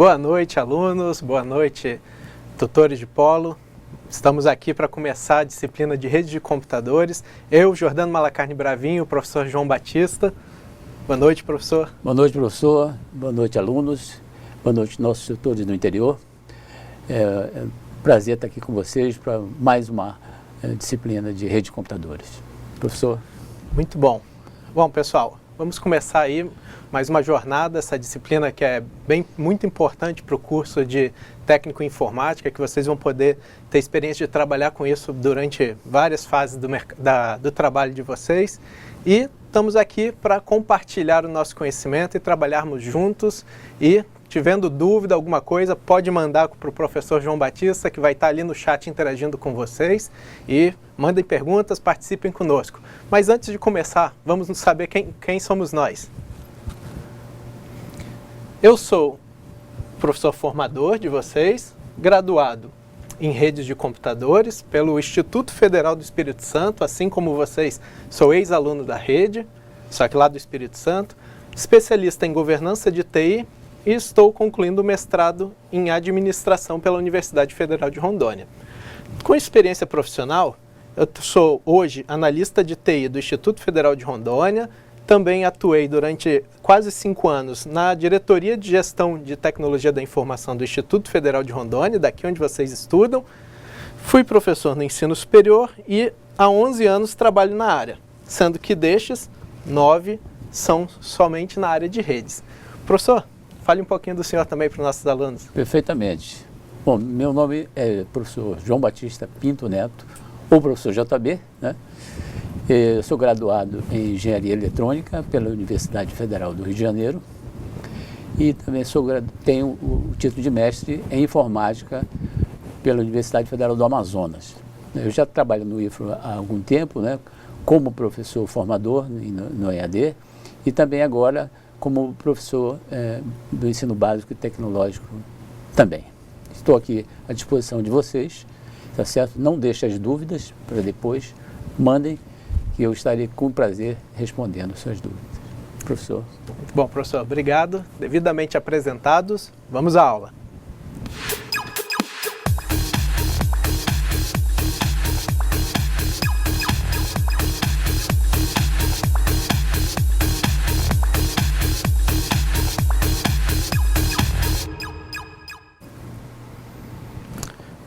Boa noite, alunos, boa noite, tutores de polo. Estamos aqui para começar a disciplina de redes de computadores. Eu, Jordano Malacarne Bravinho, o professor João Batista. Boa noite, professor. Boa noite, professor. Boa noite, alunos. Boa noite, nossos tutores do interior. É um prazer estar aqui com vocês para mais uma disciplina de rede de computadores. Professor. Muito bom. Bom, pessoal, vamos começar aí mais uma jornada, essa disciplina que é muito importante para o curso de técnico em informática, que vocês vão poder ter experiência de trabalhar com isso durante várias fases do trabalho de vocês. E estamos aqui para compartilhar o nosso conhecimento e trabalharmos juntos. E, tiverem dúvida, alguma coisa, pode mandar para o professor João Batista, que vai estar ali no chat interagindo com vocês. E mandem perguntas, participem conosco. Mas antes de começar, vamos saber quem somos nós. Eu sou professor formador de vocês, graduado em redes de computadores pelo Instituto Federal do Espírito Santo, assim como vocês, sou ex-aluno da rede, só que lá do Espírito Santo, especialista em governança de TI e estou concluindo o mestrado em administração pela Universidade Federal de Rondônia. Com experiência profissional, eu sou hoje analista de TI do Instituto Federal de Rondônia. Também atuei durante quase 5 anos na Diretoria de Gestão de Tecnologia da Informação do Instituto Federal de Rondônia, daqui onde vocês estudam. Fui professor no ensino superior e há 11 anos trabalho na área, sendo que destes, 9 são somente na área de redes. Professor, fale um pouquinho do senhor também para os nossos alunos. Perfeitamente. Bom, meu nome é professor João Batista Pinto Neto, ou professor JB, né? Eu sou graduado em Engenharia Eletrônica pela Universidade Federal do Rio de Janeiro e também tenho o título de mestre em Informática pela Universidade Federal do Amazonas. Eu já trabalho no IFRO há algum tempo, né, como professor formador no EAD e também agora como professor do ensino básico e tecnológico também. Estou aqui à disposição de vocês, tá certo? Não deixe as dúvidas para depois, mandem, que eu estarei com prazer respondendo suas dúvidas. Professor. Muito bom, professor. Obrigado. Devidamente apresentados, vamos à aula.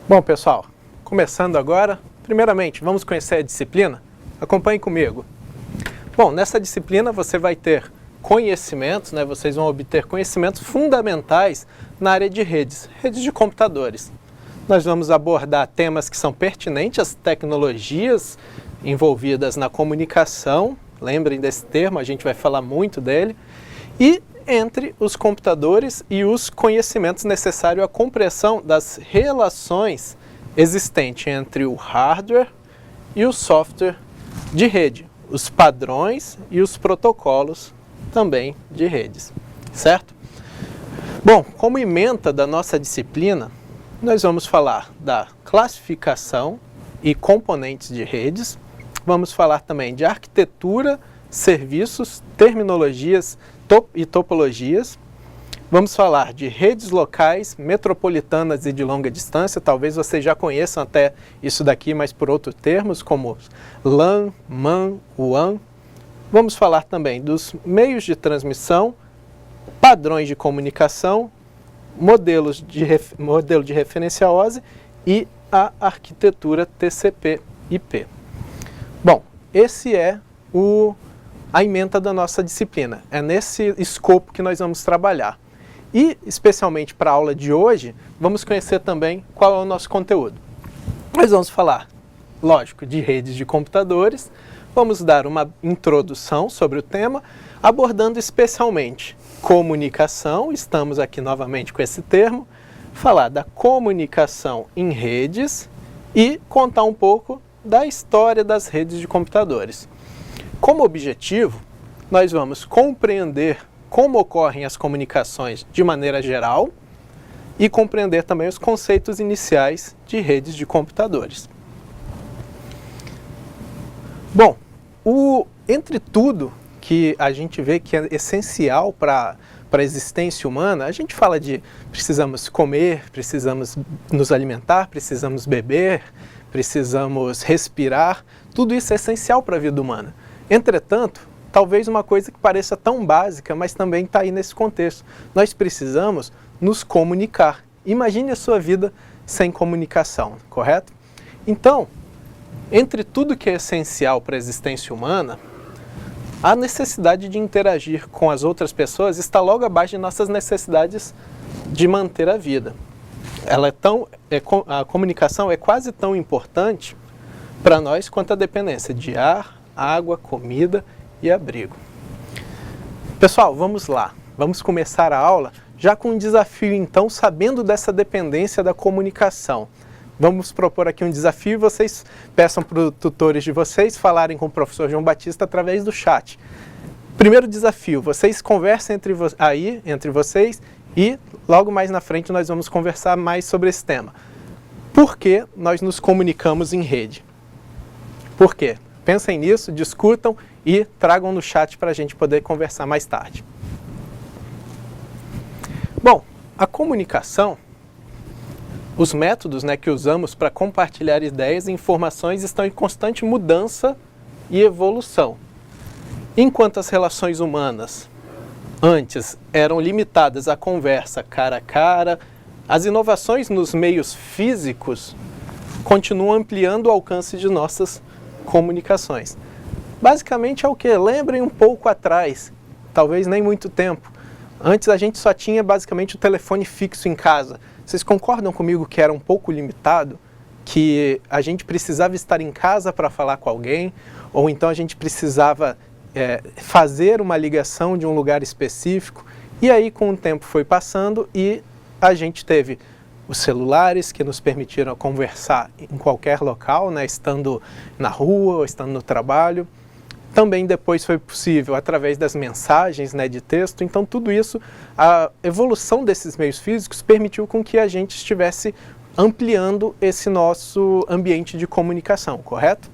Bom, pessoal, começando agora, primeiramente, vamos conhecer a disciplina? Acompanhe comigo. Bom, nessa disciplina você vai ter conhecimentos, né? Vocês vão obter conhecimentos fundamentais na área de redes de computadores. Nós vamos abordar temas que são pertinentes às tecnologias envolvidas na comunicação, lembrem desse termo, a gente vai falar muito dele, e entre os computadores e os conhecimentos necessários à compreensão das relações existentes entre o hardware e o software de rede, os padrões e os protocolos também de redes, certo? Bom, como ementa da nossa disciplina, nós vamos falar da classificação e componentes de redes, vamos falar também de arquitetura, serviços, terminologias e topologias, vamos falar de redes locais, metropolitanas e de longa distância. Talvez vocês já conheçam até isso daqui, mas por outros termos, como LAN, MAN, WAN. Vamos falar também dos meios de transmissão, padrões de comunicação, modelo de referência OSI e a arquitetura TCP/IP. Bom, esse é a ementa da nossa disciplina. É nesse escopo que nós vamos trabalhar. E, especialmente para a aula de hoje, vamos conhecer também qual é o nosso conteúdo. Nós vamos falar, lógico, de redes de computadores, vamos dar uma introdução sobre o tema, abordando especialmente comunicação, estamos aqui novamente com esse termo, falar da comunicação em redes e contar um pouco da história das redes de computadores. Como objetivo, nós vamos compreender como ocorrem as comunicações de maneira geral e compreender também os conceitos iniciais de redes de computadores. Bom, entre tudo que a gente vê que é essencial para para a existência humana, a gente fala de precisamos comer, precisamos nos alimentar, precisamos beber, precisamos respirar, tudo isso é essencial para a vida humana. Entretanto, talvez uma coisa que pareça tão básica, mas também está aí nesse contexto. Nós precisamos nos comunicar. Imagine a sua vida sem comunicação, correto? Então, entre tudo que é essencial para a existência humana, a necessidade de interagir com as outras pessoas está logo abaixo de nossas necessidades de manter a vida. A comunicação é quase tão importante para nós quanto a dependência de ar, água, comida e abrigo. Pessoal, vamos lá. Vamos começar a aula já com um desafio, então, sabendo dessa dependência da comunicação. Vamos propor aqui um desafio e vocês peçam para os tutores de vocês falarem com o professor João Batista através do chat. Primeiro desafio, vocês conversem entre vocês e logo mais na frente nós vamos conversar mais sobre esse tema. Por que nós nos comunicamos em rede? Por quê? Pensem nisso, discutam e tragam no chat para a gente poder conversar mais tarde. Bom, a comunicação, os métodos que usamos para compartilhar ideias e informações estão em constante mudança e evolução. Enquanto as relações humanas antes eram limitadas à conversa cara a cara, as inovações nos meios físicos continuam ampliando o alcance de nossas comunicações. Basicamente é o que? Lembrem um pouco atrás, talvez nem muito tempo. Antes a gente só tinha basicamente o telefone fixo em casa. Vocês concordam comigo que era um pouco limitado? Que a gente precisava estar em casa para falar com alguém? Ou então a gente precisava fazer uma ligação de um lugar específico? E aí com o tempo foi passando e a gente teve os celulares que nos permitiram conversar em qualquer local, estando na rua ou estando no trabalho. Também depois foi possível através das mensagens de texto. Então tudo isso, a evolução desses meios físicos permitiu com que a gente estivesse ampliando esse nosso ambiente de comunicação, correto?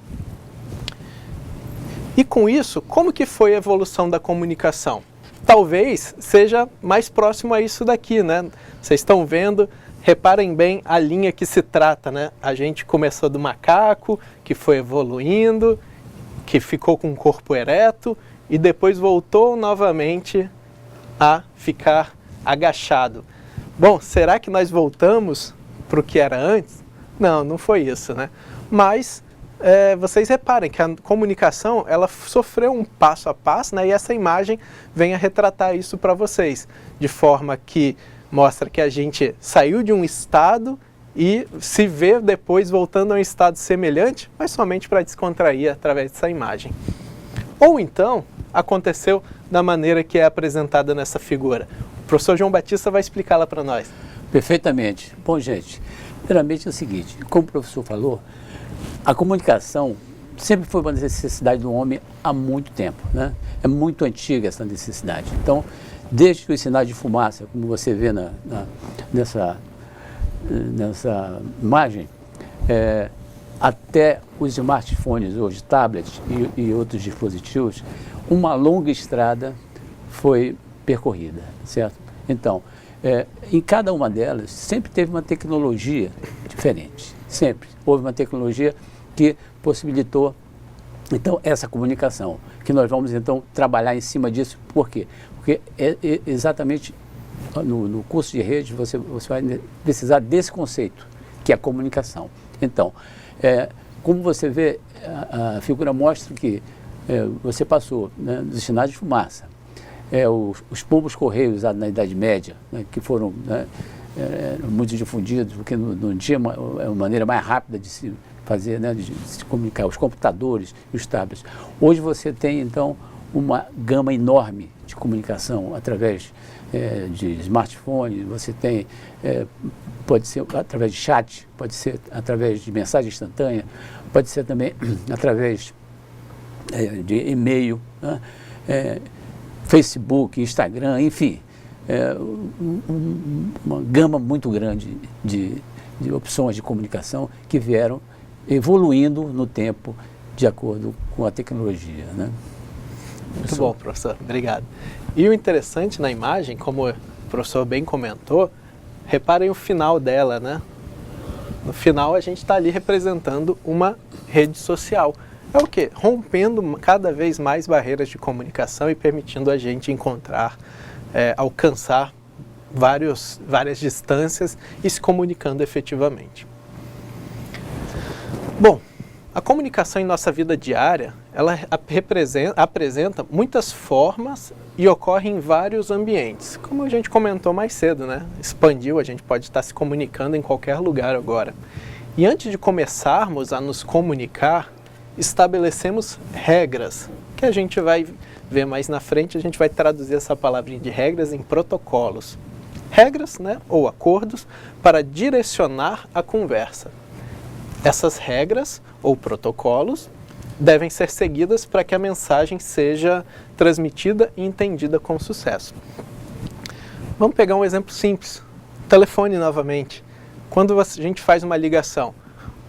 E com isso, como que foi a evolução da comunicação? Talvez seja mais próximo a isso daqui, Vocês estão vendo, reparem bem a linha que se trata, A gente começou do macaco, que foi evoluindo, que ficou com o corpo ereto e depois voltou novamente a ficar agachado. Bom, será que nós voltamos para o que era antes? Não, não foi isso, Mas vocês reparem que a comunicação ela sofreu um passo a passo, e essa imagem vem a retratar isso para vocês, de forma que mostra que a gente saiu de um estado e se vê depois voltando a um estado semelhante, mas somente para descontrair através dessa imagem. Ou então, aconteceu da maneira que é apresentada nessa figura. O professor João Batista vai explicá-la para nós. Perfeitamente. Bom, gente, primeiramente é o seguinte, como o professor falou, a comunicação sempre foi uma necessidade do homem há muito tempo, É muito antiga essa necessidade. Então, desde que o sinal de fumaça, como você vê nessa imagem, até os smartphones hoje, tablets e outros dispositivos, uma longa estrada foi percorrida, certo? Então, em cada uma delas sempre teve uma tecnologia diferente, sempre houve uma tecnologia que possibilitou então essa comunicação, que nós vamos então trabalhar em cima disso. Por quê? Porque exatamente no curso de rede você vai precisar desse conceito, que é a comunicação. Então, como você vê, a figura mostra que você passou dos sinais de fumaça, os pombos correios usados na Idade Média, que foram muito difundidos, porque no dia é uma maneira mais rápida de se fazer, de se comunicar, os computadores e os tablets. Hoje você tem, então, uma gama enorme de comunicação através de smartphone, você tem, pode ser através de chat, pode ser através de mensagem instantânea, pode ser também através de e-mail, Facebook, Instagram, enfim, uma gama muito grande de opções de comunicação que vieram evoluindo no tempo de acordo com a tecnologia, Muito bom, professor. Obrigado. E o interessante na imagem, como o professor bem comentou, reparem o final dela, né? No final a gente está ali representando uma rede social. É o quê? Rompendo cada vez mais barreiras de comunicação e permitindo a gente encontrar, alcançar várias distâncias e se comunicando efetivamente. Bom, a comunicação em nossa vida diária, ela apresenta muitas formas e ocorre em vários ambientes. Como a gente comentou mais cedo, né? Expandiu, a gente pode estar se comunicando em qualquer lugar agora. E antes de começarmos a nos comunicar, estabelecemos regras, que a gente vai ver mais na frente, a gente vai traduzir essa palavrinha de regras em protocolos. Regras, né, ou acordos, para direcionar a conversa. Essas regras ou protocolos devem ser seguidas para que a mensagem seja transmitida e entendida com sucesso. Vamos pegar um exemplo simples. Telefone novamente. Quando a gente faz uma ligação,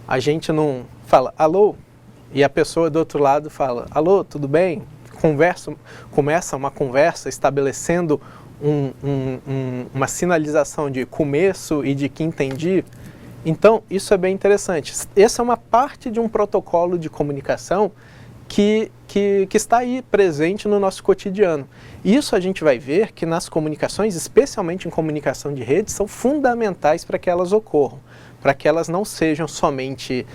a gente não fala alô e a pessoa do outro lado fala alô, tudo bem? Começa uma conversa estabelecendo uma sinalização de começo e de que entendi. Então, isso é bem interessante. Essa é uma parte de um protocolo de comunicação que está aí presente no nosso cotidiano. Isso a gente vai ver que nas comunicações, especialmente em comunicação de rede, são fundamentais para que elas ocorram, para que elas não sejam somente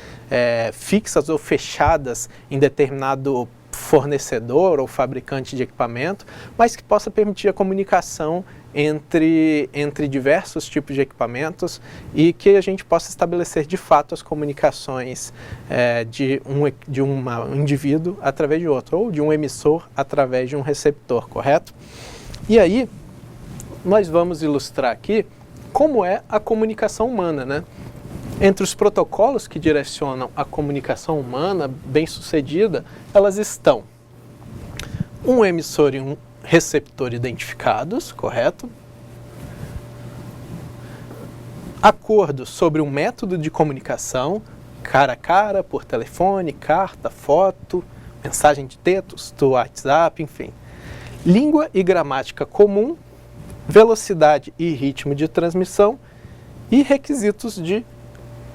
fixas ou fechadas em determinado fornecedor ou fabricante de equipamento, mas que possa permitir a comunicação entre diversos tipos de equipamentos e que a gente possa estabelecer de fato as comunicações de um indivíduo através de outro, ou de um emissor através de um receptor, correto? E aí, nós vamos ilustrar aqui como é a comunicação humana, né? Entre os protocolos que direcionam a comunicação humana bem-sucedida, elas estão um emissor e um receptor identificados, correto? Acordo sobre um método de comunicação, cara a cara, por telefone, carta, foto, mensagem de texto, WhatsApp, enfim. Língua e gramática comum, velocidade e ritmo de transmissão e requisitos de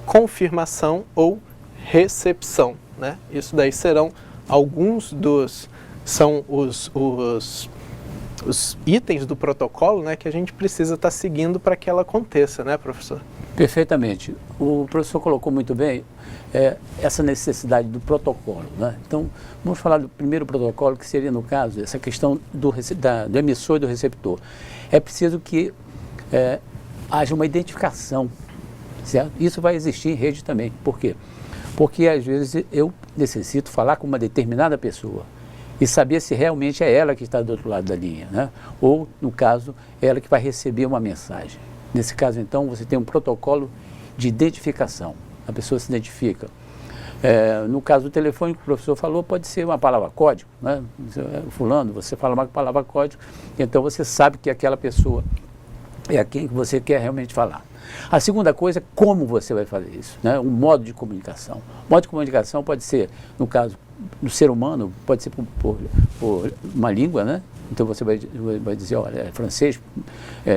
confirmação ou recepção, né? Isso daí serão alguns os itens do protocolo, né, que a gente precisa estar seguindo para que ela aconteça, né, professor? Perfeitamente. O professor colocou muito bem essa necessidade do protocolo, né? Então, vamos falar do primeiro protocolo, que seria, no caso, essa questão do emissor e do receptor. É preciso que haja uma identificação, certo? Isso vai existir em rede também. Por quê? Porque, às vezes, eu necessito falar com uma determinada pessoa e saber se realmente é ela que está do outro lado da linha, né? Ou, no caso, é ela que vai receber uma mensagem. Nesse caso, então, você tem um protocolo de identificação. A pessoa se identifica. No caso do telefone que o professor falou, pode ser uma palavra código, né? Fulano, você fala uma palavra código, então você sabe que aquela pessoa é a quem você quer realmente falar. A segunda coisa é como você vai fazer isso, né? O modo de comunicação. O modo de comunicação pode ser, no caso do ser humano, pode ser por uma língua, né? Então você vai dizer, olha, é francês,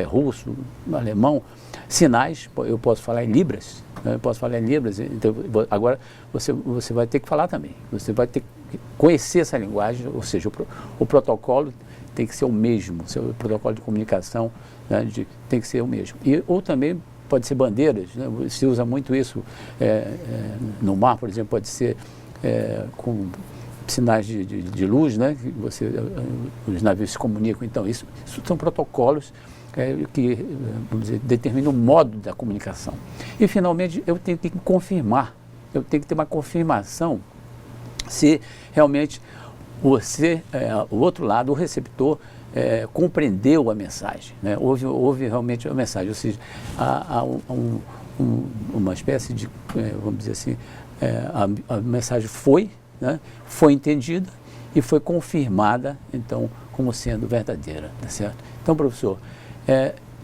russo, alemão, sinais, eu posso falar em libras, né? Eu posso falar em libras, então agora você vai ter que falar também, você vai ter que conhecer essa linguagem, ou seja, o protocolo tem que ser o mesmo, o protocolo de comunicação, né, tem que ser o mesmo. Ou também pode ser bandeiras, né? Se usa muito isso no mar, por exemplo, pode ser com sinais de luz, né? Que os navios se comunicam. Então, isso são protocolos que, vamos dizer, determinam o modo da comunicação. E, finalmente, eu tenho que confirmar, eu tenho que ter uma confirmação se realmente o outro lado, o receptor, compreendeu a mensagem, né? Houve realmente a mensagem, ou seja, há uma espécie de, vamos dizer assim, a mensagem foi, né, foi entendida e foi confirmada, então, como sendo verdadeira, tá certo? Então, professor,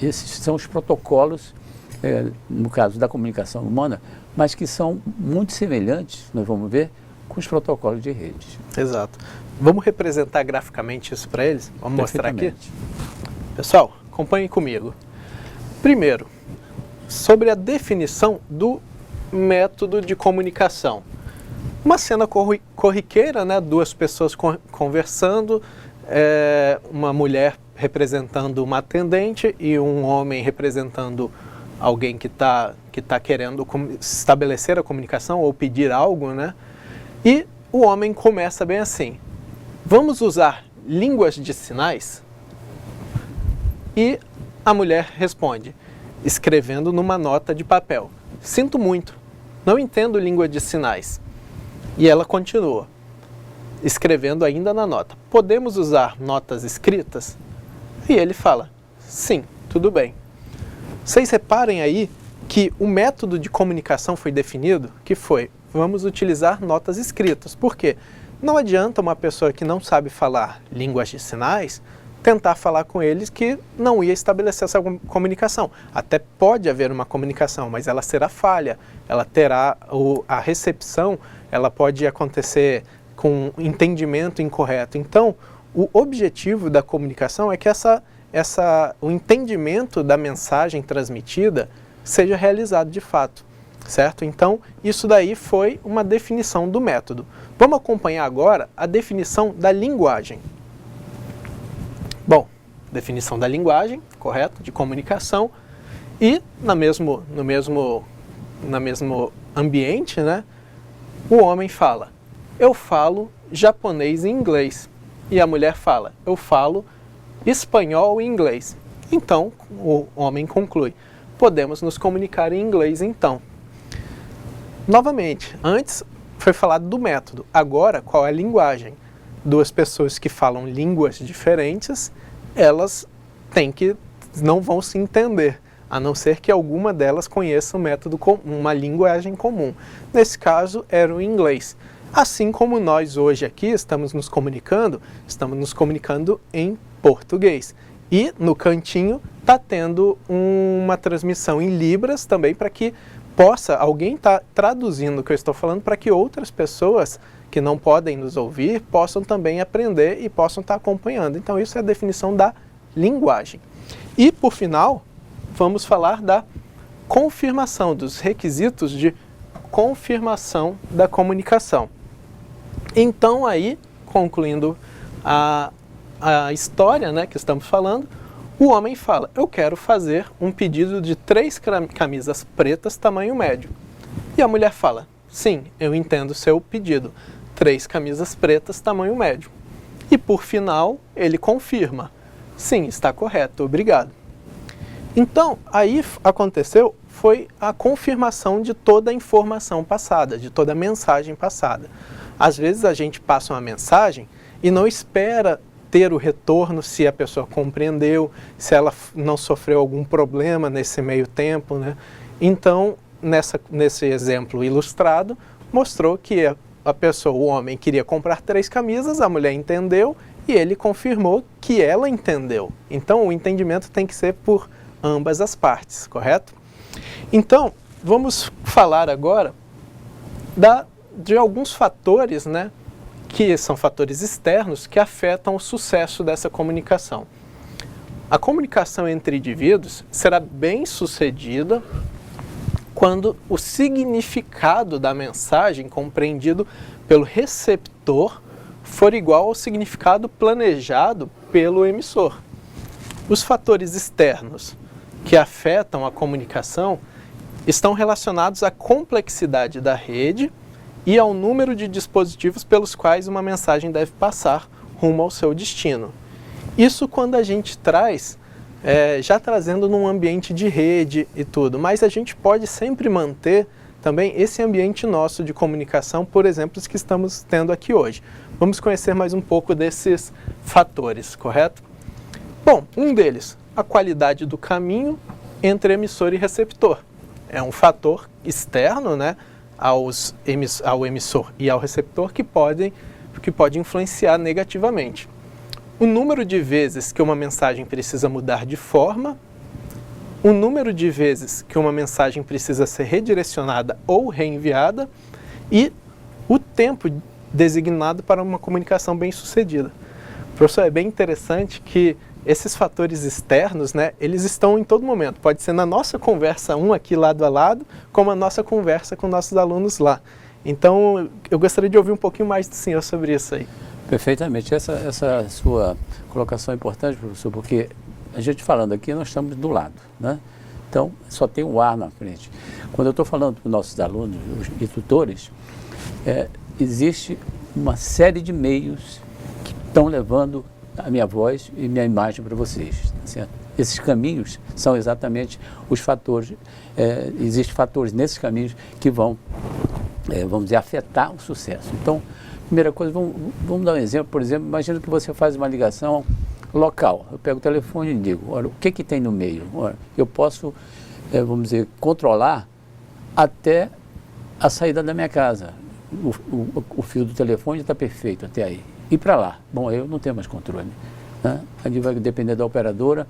esses são os protocolos, no caso da comunicação humana, mas que são muito semelhantes, nós vamos ver, com os protocolos de rede. Exato. Vamos representar graficamente isso para eles? Vamos mostrar aqui? Perfeitamente. Pessoal, acompanhem comigo. Primeiro, sobre a definição do método de comunicação. Uma cena corriqueira, né? Duas pessoas conversando, uma mulher representando uma atendente e um homem representando alguém que tá querendo estabelecer a comunicação ou pedir algo, né? E o homem começa bem assim: vamos usar línguas de sinais? E a mulher responde, escrevendo numa nota de papel: sinto muito, não entendo língua de sinais. E ela continua, escrevendo ainda na nota: podemos usar notas escritas? E ele fala: sim, tudo bem. Vocês reparem aí que o método de comunicação foi definido, que foi: vamos utilizar notas escritas. Por quê? Não adianta uma pessoa que não sabe falar línguas de sinais tentar falar com eles que não ia estabelecer essa comunicação. Até pode haver uma comunicação, mas ela será falha, ela terá a recepção, ela pode acontecer com entendimento incorreto. Então, o objetivo da comunicação é que o entendimento da mensagem transmitida seja realizado de fato, certo? Então, isso daí foi uma definição do método. Vamos acompanhar agora a definição da linguagem. Bom, definição da linguagem, correto? De comunicação. E no mesmo ambiente, né? O homem fala: eu falo japonês e inglês. E a mulher fala: eu falo espanhol e inglês. Então, o homem conclui: podemos nos comunicar em inglês então. Novamente, antes foi falado do método, agora qual é a linguagem? Duas pessoas que falam línguas diferentes, elas não vão se entender, a não ser que alguma delas conheça um método, uma linguagem comum. Nesse caso, era o inglês. Assim como nós hoje aqui estamos nos comunicando em português. E no cantinho está tendo uma transmissão em Libras também, para que alguém está traduzindo o que eu estou falando, para que outras pessoas que não podem nos ouvir possam também aprender e possam estar acompanhando. Então isso é a definição da linguagem. E por final, vamos falar da confirmação, dos requisitos de confirmação da comunicação. Então aí, concluindo a história, né, que estamos falando, o homem fala: eu quero fazer um pedido de 3 camisas pretas tamanho médio. E a mulher fala: sim, eu entendo o seu pedido, 3 camisas pretas tamanho médio. E por final, ele confirma: sim, está correto, obrigado. Então, aí foi a confirmação de toda a informação passada, de toda a mensagem passada. Às vezes a gente passa uma mensagem e não espera ter o retorno, se a pessoa compreendeu, se ela não sofreu algum problema nesse meio tempo, né? Então, nesse exemplo ilustrado, mostrou que o homem queria comprar 3 camisas, a mulher entendeu e ele confirmou que ela entendeu. Então, o entendimento tem que ser por ambas as partes, correto? Então, vamos falar agora de alguns fatores, né, que são fatores externos que afetam o sucesso dessa comunicação. A comunicação entre indivíduos será bem sucedida quando o significado da mensagem compreendido pelo receptor for igual ao significado planejado pelo emissor. Os fatores externos que afetam a comunicação estão relacionados à complexidade da rede e ao número de dispositivos pelos quais uma mensagem deve passar rumo ao seu destino. Isso quando a gente traz, já trazendo num ambiente de rede e tudo, mas a gente pode sempre manter também esse ambiente nosso de comunicação, por exemplo, os que estamos tendo aqui hoje. Vamos conhecer mais um pouco desses fatores, correto? Bom, um deles, a qualidade do caminho entre emissor e receptor. É um fator externo, né, ao emissor e ao receptor que pode influenciar negativamente. O número de vezes que uma mensagem precisa mudar de forma, o número de vezes que uma mensagem precisa ser redirecionada ou reenviada e o tempo designado para uma comunicação bem-sucedida. Professor, é bem interessante que esses fatores externos, né, eles estão em todo momento. Pode ser na nossa conversa, aqui lado a lado, como a nossa conversa com nossos alunos lá. Então, eu gostaria de ouvir um pouquinho mais do senhor sobre isso aí. Perfeitamente. Essa sua colocação é importante, professor, porque a gente falando aqui, nós estamos do lado, né? Então, só tem um ar na frente. Quando eu estou falando para os nossos alunos, os instrutores, existe uma série de meios que estão levando a minha voz e minha imagem para vocês, certo? Esses caminhos são exatamente os fatores, existem fatores nesses caminhos que vão, vamos dizer, afetar o sucesso. Então, primeira coisa, vamos dar um exemplo, por exemplo, imagina que você faz uma ligação local, eu pego o telefone e digo, olha, o que tem no meio? Olha, eu posso, vamos dizer, controlar até a saída da minha casa. O fio do telefone está perfeito até aí. E para lá? Bom, eu não tenho mais controle, né? Ali vai depender da operadora,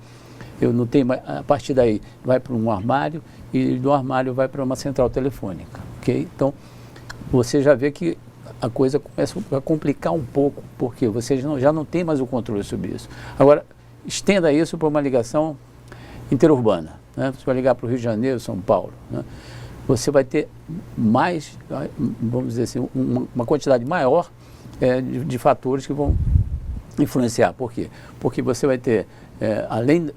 eu não tenho mais, a partir daí vai para um armário e do armário vai para uma central telefônica, ok? Então, você já vê que a coisa começa a complicar um pouco, porque você já não tem mais o controle sobre isso. Agora, estenda isso para uma ligação interurbana, né? Você vai ligar para o Rio de Janeiro, São Paulo, né? Você vai ter mais, vamos dizer assim, uma quantidade maior de fatores que vão influenciar. Por quê? Porque você vai ter, além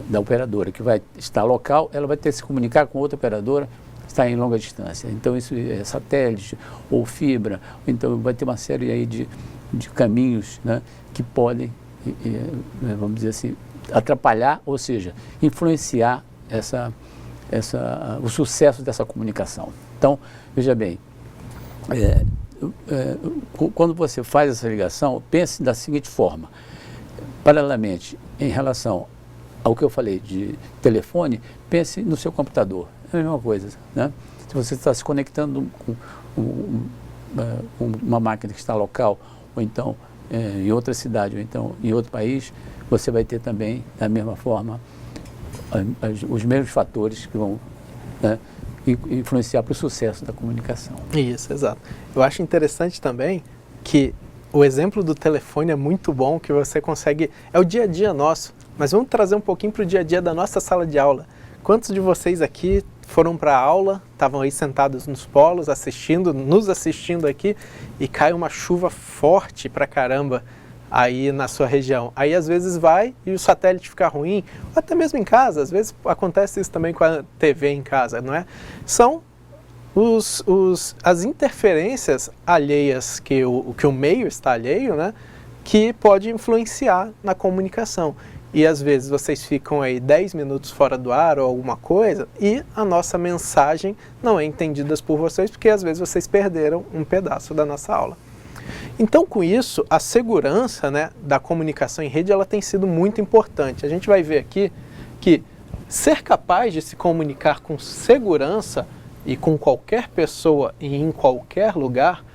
da operadora que vai estar local, ela vai ter que se comunicar com outra operadora que está em longa distância. Então, isso é satélite ou fibra, então vai ter uma série aí de caminhos, né, que podem, vamos dizer assim, atrapalhar, ou seja, influenciar o sucesso dessa comunicação. Então, veja bem, quando você faz essa ligação, pense da seguinte forma, paralelamente, em relação ao que eu falei de telefone, pense no seu computador, é a mesma coisa, né? Se você está se conectando com uma máquina que está local, ou então em outra cidade, ou então em outro país, você vai ter também, da mesma forma, os mesmos fatores que vão, né, influenciar para o sucesso da comunicação. Isso, exato. Eu acho interessante também que o exemplo do telefone é muito bom, que você consegue, é o dia a dia nosso, mas vamos trazer um pouquinho para o dia a dia da nossa sala de aula. Quantos de vocês aqui foram para a aula, estavam aí sentados nos polos, nos assistindo aqui, e cai uma chuva forte pra caramba aí na sua região? Aí às vezes vai e o satélite fica ruim, ou até mesmo em casa, às vezes acontece isso também com a TV em casa, não é? São as interferências alheias que o meio está alheio, né, que pode influenciar na comunicação. E às vezes vocês ficam aí 10 minutos fora do ar ou alguma coisa e a nossa mensagem não é entendida por vocês, porque às vezes vocês perderam um pedaço da nossa aula. Então, com isso, a segurança, né, da comunicação em rede, ela tem sido muito importante. A gente vai ver aqui que ser capaz de se comunicar com segurança e com qualquer pessoa e em qualquer lugar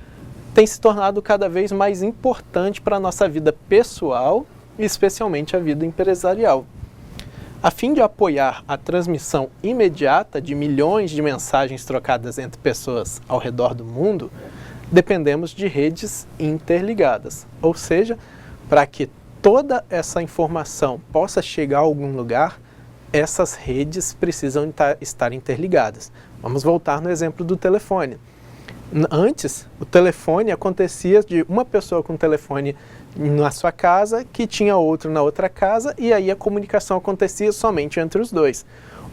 tem se tornado cada vez mais importante para a nossa vida pessoal e especialmente a vida empresarial. A fim de apoiar a transmissão imediata de milhões de mensagens trocadas entre pessoas ao redor do mundo, dependemos de redes interligadas, ou seja, para que toda essa informação possa chegar a algum lugar, essas redes precisam estar interligadas. Vamos voltar no exemplo do telefone. Antes, o telefone acontecia de uma pessoa com o telefone na sua casa, que tinha outro na outra casa, e aí a comunicação acontecia somente entre os dois.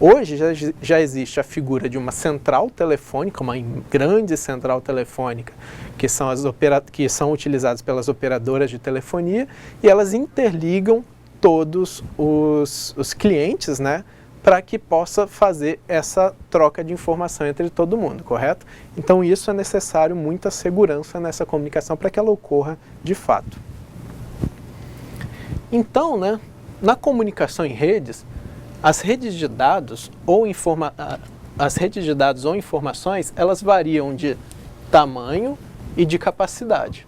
Hoje já existe a figura de uma central telefônica, uma grande central telefônica, que são utilizadas pelas operadoras de telefonia, e elas interligam todos os clientes, né, para que possa fazer essa troca de informação entre todo mundo, correto? Então isso é necessário muita segurança nessa comunicação para que ela ocorra de fato. Então, né, na comunicação em redes, as redes de dados ou informações, elas variam de tamanho e de capacidade.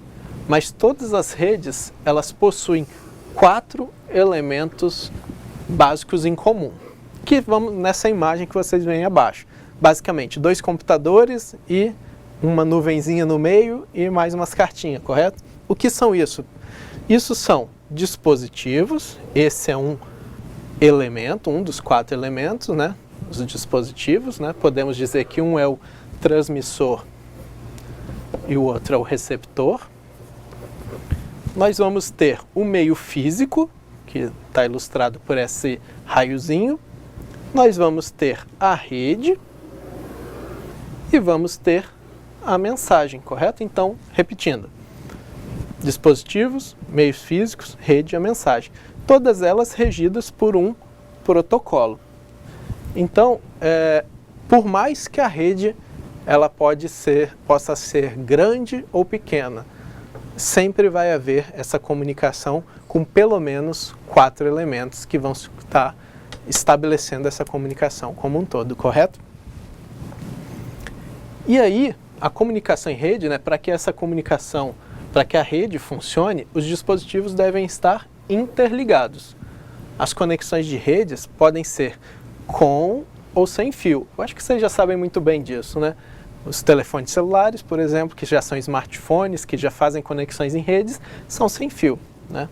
Mas todas as redes, elas possuem 4 elementos básicos em comum, que vamos nessa imagem que vocês veem abaixo. basicamente 2 computadores e uma nuvenzinha no meio e mais umas cartinhas, correto? O que são isso? Isso são dispositivos, esse é um elemento, um dos 4 elementos, né? Os dispositivos, né? Podemos dizer que um é o transmissor e o outro é o receptor. Nós vamos ter o meio físico, que está ilustrado por esse raiozinho. Nós vamos ter a rede e vamos ter a mensagem, correto? Então, repetindo, dispositivos, meios físicos, rede e a mensagem. Todas elas regidas por um protocolo. Então, por mais que a rede ela possa ser grande ou pequena, sempre vai haver essa comunicação com pelo menos 4 elementos que vão estar estabelecendo essa comunicação como um todo, correto? E aí, a comunicação em rede, né, para que essa comunicação, para que a rede funcione, os dispositivos devem estar interligados. As conexões de redes podem ser com ou sem fio. Eu acho que vocês já sabem muito bem disso, né? Os telefones celulares, por exemplo, que já são smartphones, que já fazem conexões em redes, são sem fio, né?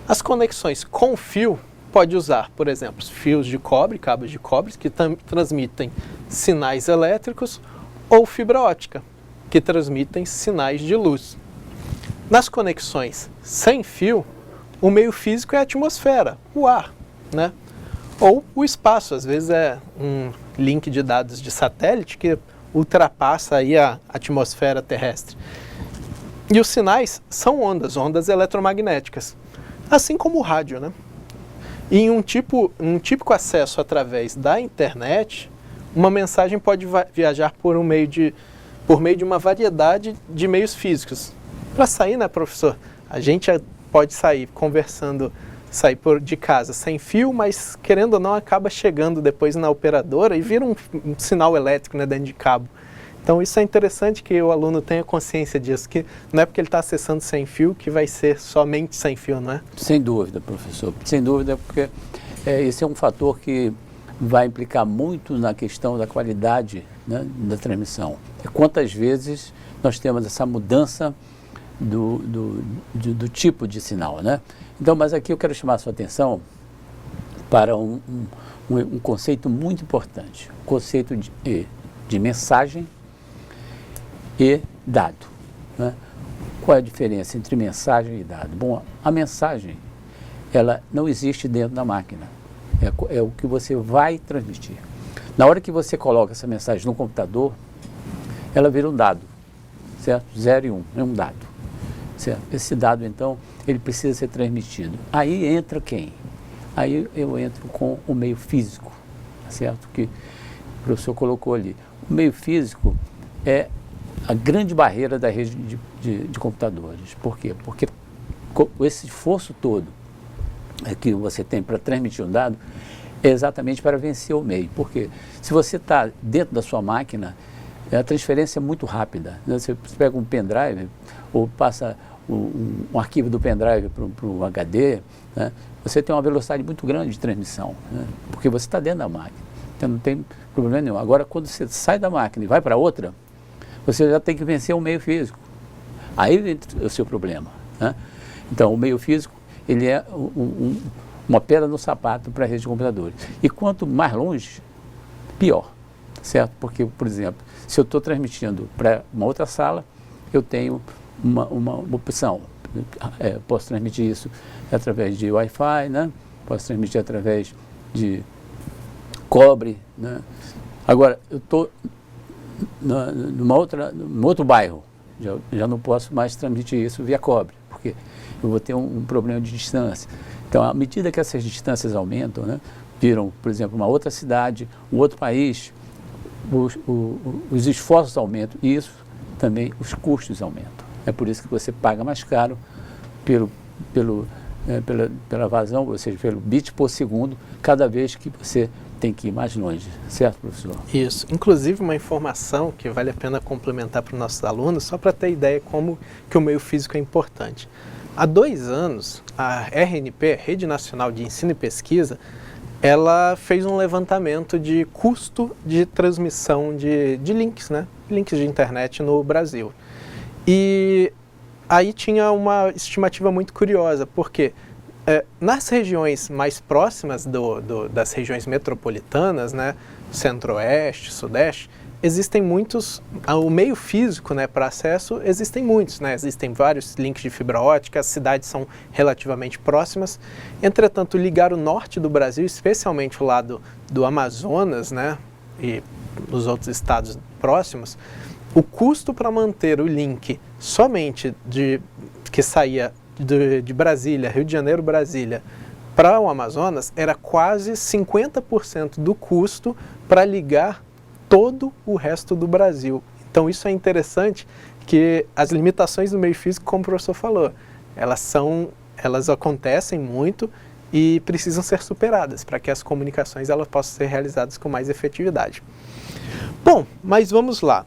As conexões com fio pode usar, por exemplo, fios de cobre, cabos de cobre, que transmitem sinais elétricos, ou fibra ótica, que transmitem sinais de luz. Nas conexões sem fio, o meio físico é a atmosfera, o ar, né? Ou o espaço, às vezes é um link de dados de satélite que ultrapassa aí a atmosfera terrestre. E os sinais são ondas eletromagnéticas, assim como o rádio, né? E em um típico acesso através da internet, uma mensagem pode viajar por meio de uma variedade de meios físicos. Para sair, né, professor? A gente pode sair conversando, sair de casa sem fio, mas querendo ou não acaba chegando depois na operadora e vira um sinal elétrico, né, dentro de cabo. Então isso é interessante que o aluno tenha consciência disso, que não é porque ele está acessando sem fio que vai ser somente sem fio, não é? Sem dúvida, professor. Sem dúvida, porque esse é um fator que vai implicar muito na questão da qualidade, né, da transmissão. Quantas vezes nós temos essa mudança do tipo de sinal, né? Então, mas aqui eu quero chamar a sua atenção para um conceito muito importante, o conceito de mensagem e dado, né? Qual é a diferença entre mensagem e dado? Bom, a mensagem, ela não existe dentro da máquina, é o que você vai transmitir. Na hora que você coloca essa mensagem no computador, ela vira um dado, certo? 0 e 1, é um dado, certo? Esse dado, então, ele precisa ser transmitido. Aí entra quem? Aí eu entro com o meio físico, certo? Que o professor colocou ali. O meio físico é a grande barreira da rede de computadores. Por quê? Porque esse esforço todo que você tem para transmitir um dado é exatamente para vencer o meio. Por quê? Se você está dentro da sua máquina, a transferência é muito rápida. Você pega um pendrive ou passa um arquivo do pendrive para o HD, né? Você tem uma velocidade muito grande de transmissão, né? Porque você está dentro da máquina, então não tem problema nenhum. Agora, quando você sai da máquina e vai para outra, você já tem que vencer o meio físico. Aí entra o seu problema, né? Então, o meio físico, ele é uma pedra no sapato para a rede de computadores. E quanto mais longe, pior, certo? Porque, por exemplo, se eu estou transmitindo para uma outra sala, eu tenho uma opção. Posso transmitir isso através de Wi-Fi, né? Posso transmitir através de cobre, né? Agora, eu estou num outro bairro, já não posso mais transmitir isso via cobre, porque eu vou ter um problema de distância. Então, à medida que essas distâncias aumentam, né, viram, por exemplo, uma outra cidade, um outro país, os esforços aumentam e isso também, os custos aumentam. É por isso que você paga mais caro pela vazão, ou seja, pelo bit por segundo, cada vez que você tem que ir mais longe. Certo, professor? Isso. Inclusive, uma informação que vale a pena complementar para os nossos alunos, só para ter ideia como que o meio físico é importante. Há 2 anos, a RNP, Rede Nacional de Ensino e Pesquisa, ela fez um levantamento de custo de transmissão de links, né? Links de internet no Brasil. E aí tinha uma estimativa muito curiosa, porque nas regiões mais próximas das regiões metropolitanas, né, centro-oeste, sudeste, existem muitos, o meio físico, né, para acesso, existem muitos, né, existem vários links de fibra ótica, as cidades são relativamente próximas. Entretanto, ligar o norte do Brasil, especialmente o lado do Amazonas, né, e os outros estados próximos, o custo para manter o link somente que saía de Brasília, Rio de Janeiro, Brasília, para o Amazonas, era quase 50% do custo para ligar todo o resto do Brasil. Então isso é interessante, que as limitações do meio físico, como o professor falou, elas acontecem muito e precisam ser superadas para que as comunicações elas possam ser realizadas com mais efetividade. Bom, mas vamos lá.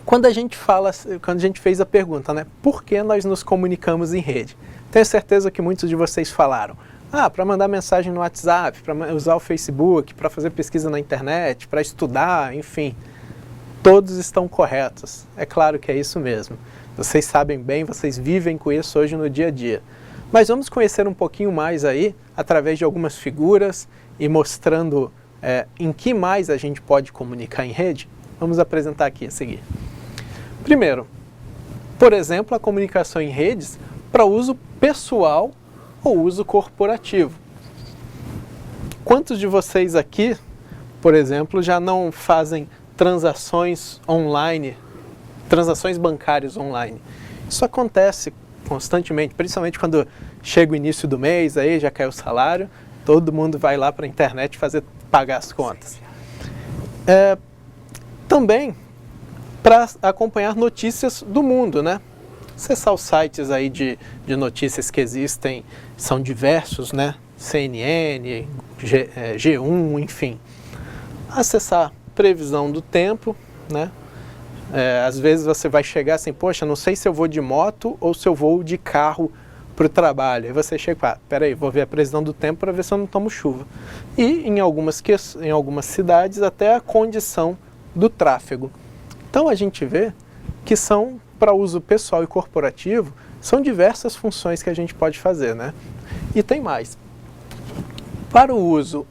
Quando a gente fez a pergunta, né, por que nós nos comunicamos em rede? Tenho certeza que muitos de vocês falaram, para mandar mensagem no WhatsApp, para usar o Facebook, para fazer pesquisa na internet, para estudar, enfim. Todos estão corretos. É claro que é isso mesmo. Vocês sabem bem, vocês vivem com isso hoje no dia a dia. Mas vamos conhecer um pouquinho mais aí, através de algumas figuras e mostrando em que mais a gente pode comunicar em rede. Vamos apresentar aqui a seguir. Primeiro, por exemplo, a comunicação em redes para uso pessoal ou uso corporativo. Quantos de vocês aqui, por exemplo, já não fazem transações online, transações bancárias online? Isso acontece constantemente, principalmente quando chega o início do mês, aí já caiu o salário, todo mundo vai lá para a internet pagar as contas. Também para acompanhar notícias do mundo, né? Acessar os sites aí de notícias que existem, são diversos, né? CNN, G1, enfim. Acessar previsão do tempo, né? Às vezes você vai chegar assim, poxa, não sei se eu vou de moto ou se eu vou de carro para o trabalho. Aí você chega, peraí, vou ver a previsão do tempo para ver se eu não tomo chuva. E em algumas cidades até a condição do tráfego. Então a gente vê que são, para uso pessoal e corporativo, são diversas funções que a gente pode fazer, né? E tem mais. Para o uso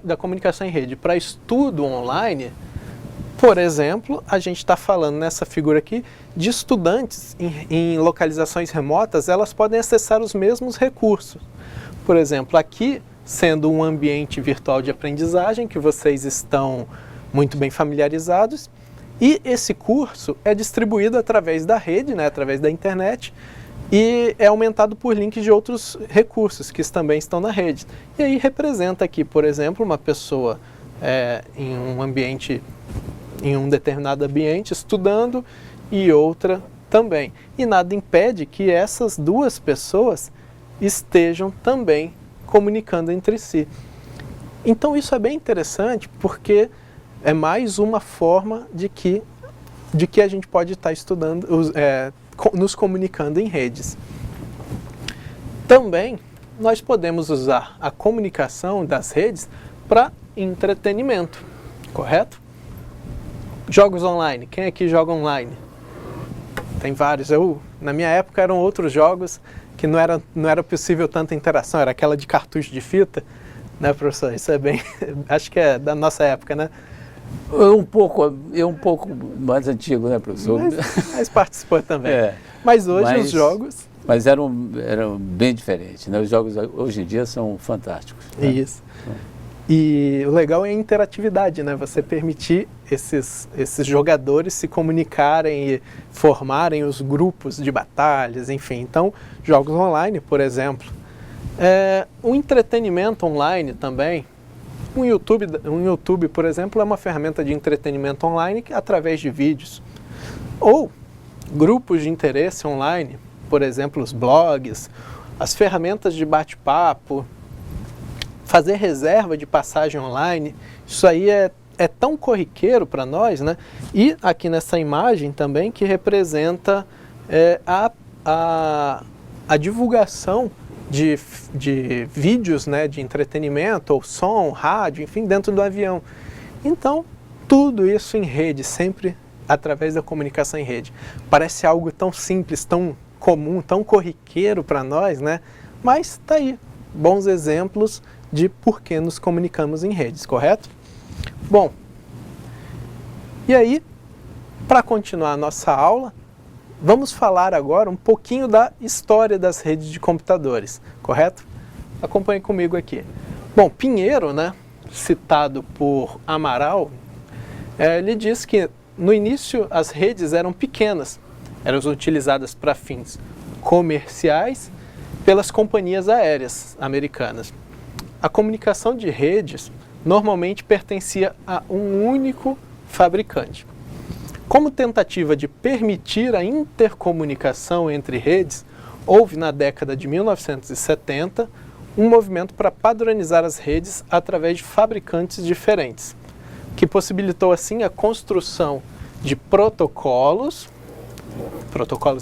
da comunicação em rede para estudo online, por exemplo, a gente está falando nessa figura aqui de estudantes em localizações remotas, elas podem acessar os mesmos recursos. Por exemplo, aqui, sendo um ambiente virtual de aprendizagem, que vocês estão muito bem familiarizados, e esse curso é distribuído através da rede, né, através da internet, e é aumentado por links de outros recursos que também estão na rede. E aí representa aqui, por exemplo, uma pessoa em um determinado ambiente estudando e outra também. E nada impede que essas duas pessoas estejam também comunicando entre si. Então isso é bem interessante porque é mais uma forma de que a gente pode estar estudando, nos comunicando em redes. Também nós podemos usar a comunicação das redes para entretenimento, correto? Jogos online, quem aqui joga online? Tem vários. Na minha época eram outros jogos que não era possível tanta interação, era aquela de cartucho de fita, né, professor? Isso é bem, acho que é da nossa época, né? Um pouco mais antigo, né, professor? Mas participou também. Mas hoje os jogos... Mas eram bem diferentes, né? Os jogos hoje em dia são fantásticos. Né? Isso. E o legal é a interatividade, né? Você permitir esses jogadores se comunicarem e formarem os grupos de batalhas, enfim. Então, jogos online, por exemplo. O entretenimento online também. Um YouTube, por exemplo, é uma ferramenta de entretenimento online através de vídeos. Ou grupos de interesse online, por exemplo, os blogs, as ferramentas de bate-papo, fazer reserva de passagem online. Isso aí é tão corriqueiro para nós, né? E aqui nessa imagem também que representa a divulgação de vídeos, né, de entretenimento, ou som, rádio, enfim, dentro do avião. Então, tudo isso em rede, sempre através da comunicação em rede. Parece algo tão simples, tão comum, tão corriqueiro para nós, né? Mas está aí, bons exemplos de por que nos comunicamos em redes, correto? Bom, e aí, para continuar a nossa aula, vamos falar agora um pouquinho da história das redes de computadores, correto? Acompanhe comigo aqui. Bom, Pinheiro, né, citado por Amaral, ele diz que no início as redes eram pequenas, eram utilizadas para fins comerciais pelas companhias aéreas americanas. A comunicação de redes normalmente pertencia a um único fabricante. Como tentativa de permitir a intercomunicação entre redes, houve na década de 1970 um movimento para padronizar as redes através de fabricantes diferentes, que possibilitou assim a construção de protocolos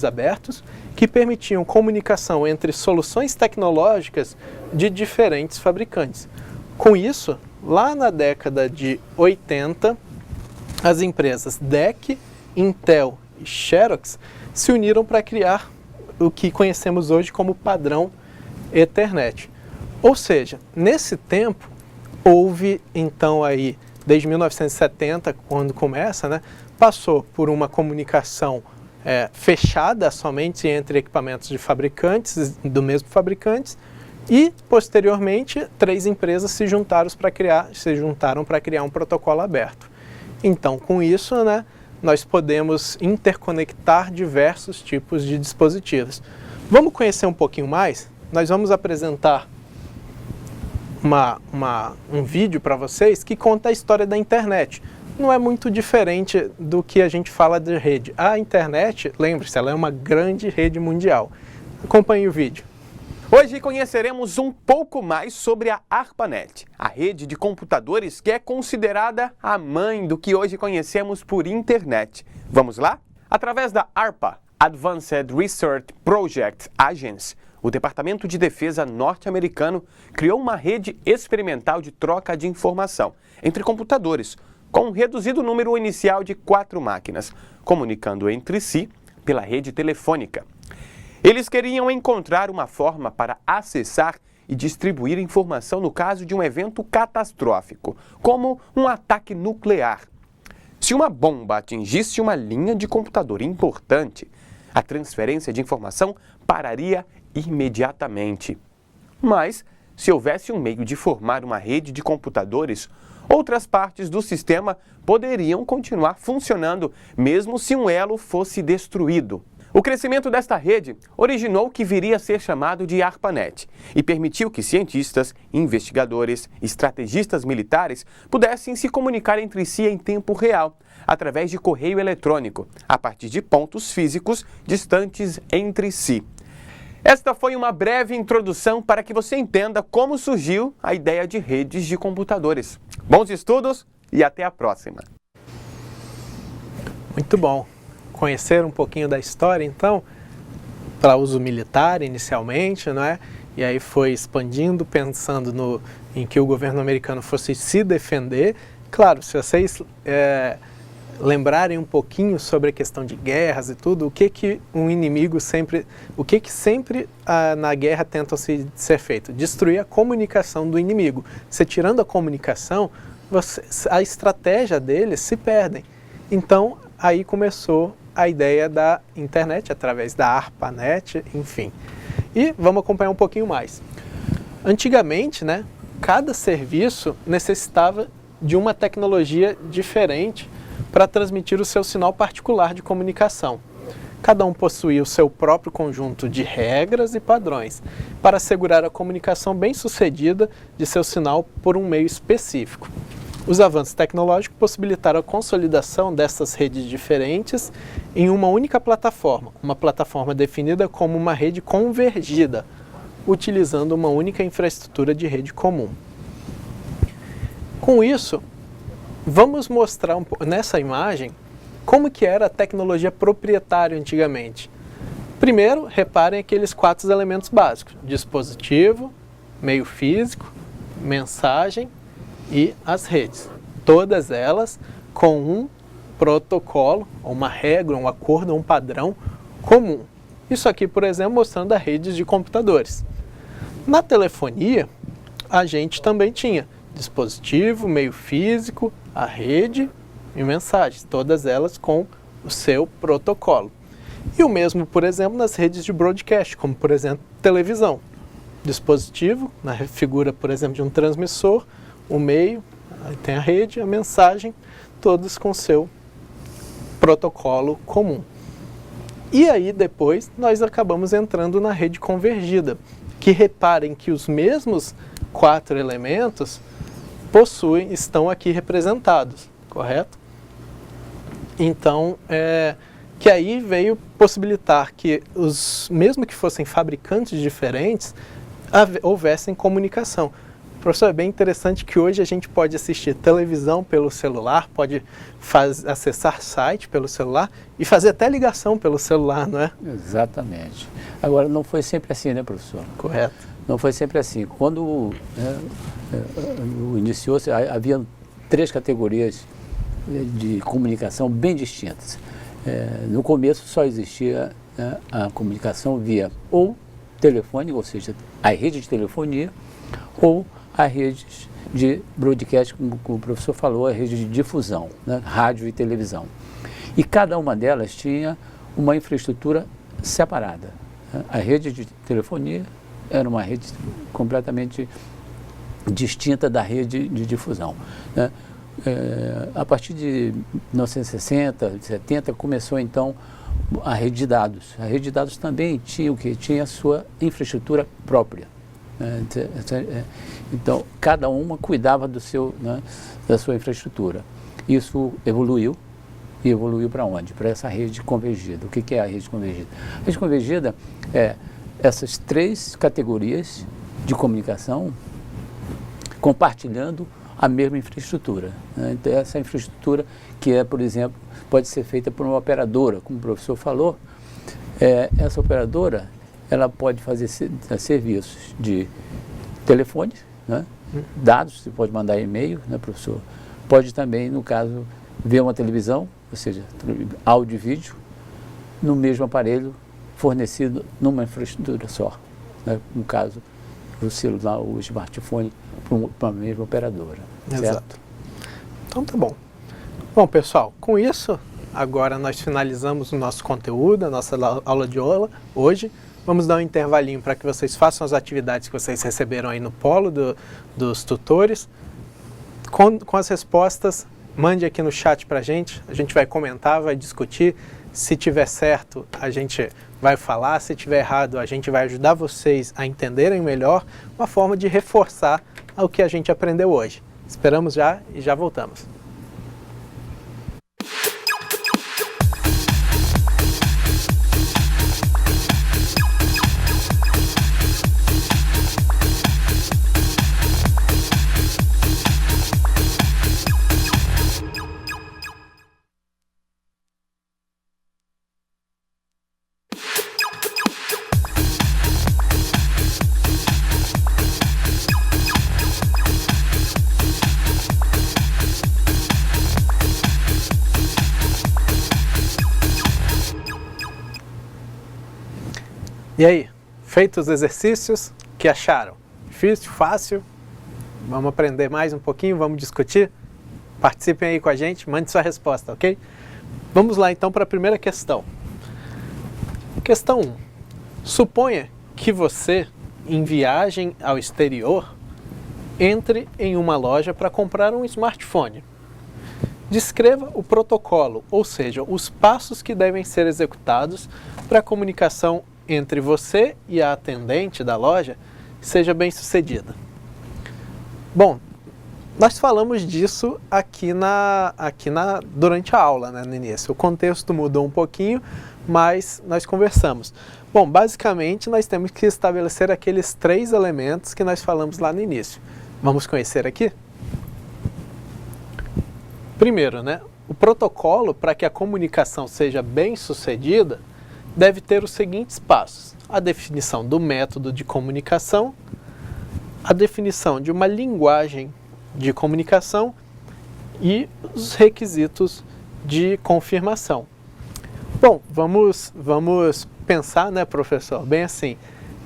abertos, que permitiam comunicação entre soluções tecnológicas de diferentes fabricantes. Com isso, lá na década de 80, as empresas DEC, Intel e Xerox se uniram para criar o que conhecemos hoje como padrão Ethernet. Ou seja, nesse tempo, houve então aí, desde 1970, quando começa, né, passou por uma comunicação fechada somente entre equipamentos de fabricantes, do mesmo fabricante, e posteriormente 3 empresas se juntaram para criar um protocolo aberto. Então, com isso, né, nós podemos interconectar diversos tipos de dispositivos. Vamos conhecer um pouquinho mais? Nós vamos apresentar um vídeo para vocês que conta a história da internet. Não é muito diferente do que a gente fala de rede. A internet, lembre-se, ela é uma grande rede mundial. Acompanhe o vídeo. Hoje conheceremos um pouco mais sobre a ARPANET, a rede de computadores que é considerada a mãe do que hoje conhecemos por internet. Vamos lá? Através da ARPA, Advanced Research Project Agency, o Departamento de Defesa norte-americano criou uma rede experimental de troca de informação entre computadores, com um reduzido número inicial de 4 máquinas, comunicando entre si pela rede telefônica. Eles queriam encontrar uma forma para acessar e distribuir informação no caso de um evento catastrófico, como um ataque nuclear. Se uma bomba atingisse uma linha de computador importante, a transferência de informação pararia imediatamente. Mas, se houvesse um meio de formar uma rede de computadores, outras partes do sistema poderiam continuar funcionando, mesmo se um elo fosse destruído. O crescimento desta rede originou o que viria a ser chamado de ARPANET e permitiu que cientistas, investigadores, estrategistas militares pudessem se comunicar entre si em tempo real, através de correio eletrônico, a partir de pontos físicos distantes entre si. Esta foi uma breve introdução para que você entenda como surgiu a ideia de redes de computadores. Bons estudos e até a próxima! Muito bom. Conhecer um pouquinho da história, então, para uso militar inicialmente, não é? E aí foi expandindo, pensando em que o governo americano fosse se defender. Claro, se vocês lembrarem um pouquinho sobre a questão de guerras e tudo, o que sempre na guerra tenta ser feito? Destruir a comunicação do inimigo. Você tirando a comunicação, a estratégia deles se perdem. Então, aí começou a ideia da internet, através da ARPANET, enfim. E vamos acompanhar um pouquinho mais. Antigamente, né, cada serviço necessitava de uma tecnologia diferente para transmitir o seu sinal particular de comunicação. Cada um possuía o seu próprio conjunto de regras e padrões para assegurar a comunicação bem-sucedida de seu sinal por um meio específico. Os avanços tecnológicos possibilitaram a consolidação dessas redes diferentes em uma única plataforma, uma plataforma definida como uma rede convergida, utilizando uma única infraestrutura de rede comum. Com isso, vamos mostrar nessa imagem como que era a tecnologia proprietária antigamente. Primeiro, reparem aqueles 4 elementos básicos: dispositivo, meio físico, mensagem e as redes. Todas elas com um protocolo, uma regra, um acordo, um padrão comum. Isso aqui, por exemplo, mostrando as redes de computadores. Na telefonia, a gente também tinha dispositivo, meio físico, a rede e mensagens, todas elas com o seu protocolo. E o mesmo, por exemplo, nas redes de broadcast, como por exemplo, televisão. Dispositivo, na figura, por exemplo, de um transmissor, o meio, aí tem a rede, a mensagem, todos com seu protocolo comum. E aí depois nós acabamos entrando na rede convergida, que reparem que os mesmos 4 elementos estão aqui representados, correto? Então, que aí veio possibilitar que mesmo que fossem fabricantes diferentes, houvessem comunicação. Professor, é bem interessante que hoje a gente pode assistir televisão pelo celular, pode acessar site pelo celular e fazer até ligação pelo celular, não é? Exatamente. Agora, não foi sempre assim, né, professor? Correto. Não foi sempre assim. Quando iniciou-se, havia 3 categorias de comunicação bem distintas. No começo só existia a comunicação via ou telefone, ou seja, a rede de telefonia, ou a rede de broadcast, como o professor falou, a rede de difusão, né, rádio e televisão. E cada uma delas tinha uma infraestrutura separada. A rede de telefonia era uma rede completamente distinta da rede de difusão, né? A partir de 1960, 70, começou então a rede de dados. A rede de dados também tinha tinha a sua infraestrutura própria. Então, cada uma cuidava da sua infraestrutura. Isso evoluiu, e evoluiu para onde? Para essa rede convergida. O que é a rede convergida? A rede convergida é essas 3 categorias de comunicação compartilhando a mesma infraestrutura. Então, essa infraestrutura que por exemplo, pode ser feita por uma operadora, como o professor falou, essa operadora ela pode fazer serviços de telefone, né? Dados, você pode mandar e-mail, né, professor? Pode também, no caso, ver uma televisão, ou seja, áudio e vídeo, no mesmo aparelho fornecido numa infraestrutura só. Né? No caso, o celular ou o smartphone para a mesma operadora. Exato. Certo? Então tá bom. Bom, pessoal, com isso, agora nós finalizamos o nosso conteúdo, a nossa aula de aula hoje. Vamos dar um intervalinho para que vocês façam as atividades que vocês receberam aí no polo dos tutores. Com as respostas, mande aqui no chat para a gente vai comentar, vai discutir. Se tiver certo, a gente vai falar, se tiver errado, a gente vai ajudar vocês a entenderem melhor uma forma de reforçar o que a gente aprendeu hoje. Esperamos já e já voltamos. E aí, feitos os exercícios, o que acharam? Difícil, fácil? Vamos aprender mais um pouquinho, vamos discutir? Participem aí com a gente, mande sua resposta, ok? Vamos lá então para a primeira questão. Questão 1. Suponha que você, em viagem ao exterior, entre em uma loja para comprar um smartphone. Descreva o protocolo, ou seja, os passos que devem ser executados para a comunicação entre você e a atendente da loja seja bem sucedida. Bom, nós falamos disso durante a aula, né, no início. O contexto mudou um pouquinho, mas nós conversamos. Bom, basicamente nós temos que estabelecer aqueles 3 elementos que nós falamos lá no início. Vamos conhecer aqui? Primeiro, né, o protocolo para que a comunicação seja bem sucedida deve ter os seguintes passos: a definição do método de comunicação, a definição de uma linguagem de comunicação e os requisitos de confirmação. Bom, vamos pensar, né, professor, bem assim,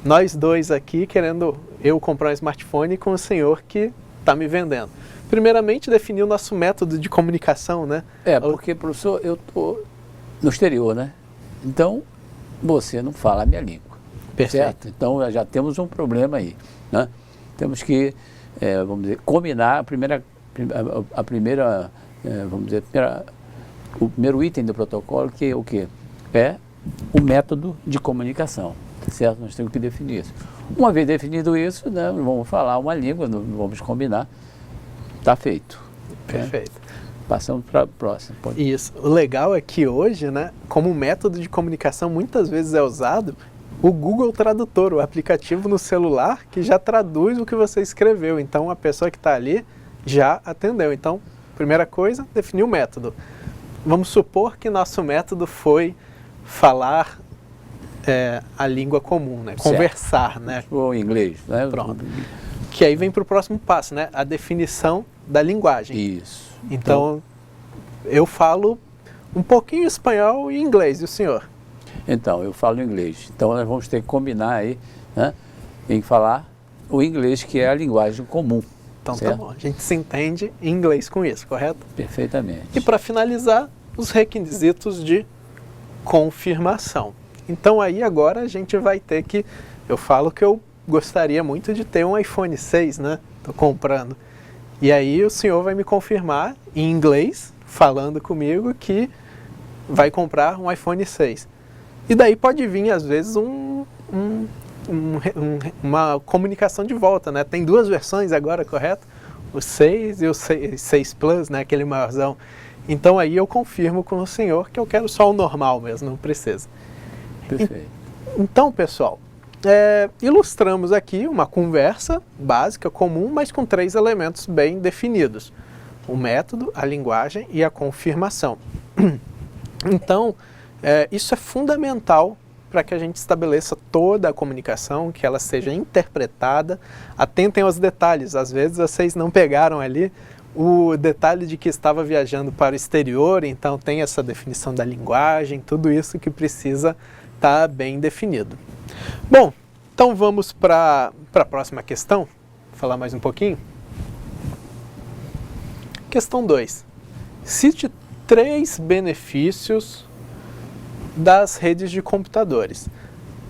nós dois aqui querendo eu comprar um smartphone com o senhor que está me vendendo. Primeiramente, definir o nosso método de comunicação, né? Porque, professor, eu estou no exterior, né? Então, você não fala a minha língua. Perfeito. Certo? Então, já temos um problema aí, né? Temos que, vamos dizer, combinar o primeiro item do protocolo, que é o quê? É o método de comunicação, certo? Nós temos que definir isso. Uma vez definido isso, né, vamos falar uma língua, vamos combinar, está feito. Perfeito. Né? Passamos para a próxima. Isso. O legal é que hoje, né, como método de comunicação muitas vezes é usado o Google Tradutor, o aplicativo no celular que já traduz o que você escreveu. Então, a pessoa que está ali já atendeu. Então, primeira coisa, definir o método. Vamos supor que nosso método foi falar a língua comum, né? Conversar, né? Ou inglês, né? Pronto. Que aí vem para o próximo passo, né? A definição da linguagem. Isso. Então, eu falo um pouquinho espanhol e inglês, e o senhor? Então, eu falo inglês. Então, nós vamos ter que combinar aí, né, em falar o inglês, que é a linguagem comum. Então, certo? tá bom. A gente se entende em inglês com isso, correto? Perfeitamente. E para finalizar, os requisitos de confirmação. Então, aí agora a gente vai ter que... Eu falo que eu gostaria muito de ter um iPhone 6, né? Tô comprando. E aí o senhor vai me confirmar em inglês, falando comigo, que vai comprar um iPhone 6. E daí pode vir, às vezes, uma comunicação de volta, né? Tem duas versões agora, correto? O 6 e o 6 Plus, né? Aquele maiorzão. Então aí eu confirmo com o senhor que eu quero só o normal mesmo, não precisa. Perfeito. Então, pessoal, ilustramos aqui uma conversa básica, comum, mas com 3 elementos bem definidos: o método, a linguagem e a confirmação. Então, isso é fundamental para que a gente estabeleça toda a comunicação, que ela seja interpretada. Atentem aos detalhes, às vezes vocês não pegaram ali o detalhe de que estava viajando para o exterior, então tem essa definição da linguagem, tudo isso que precisa estar bem definido. Bom, então vamos para a próxima questão, vou falar mais um pouquinho. Questão 2. Cite 3 benefícios das redes de computadores.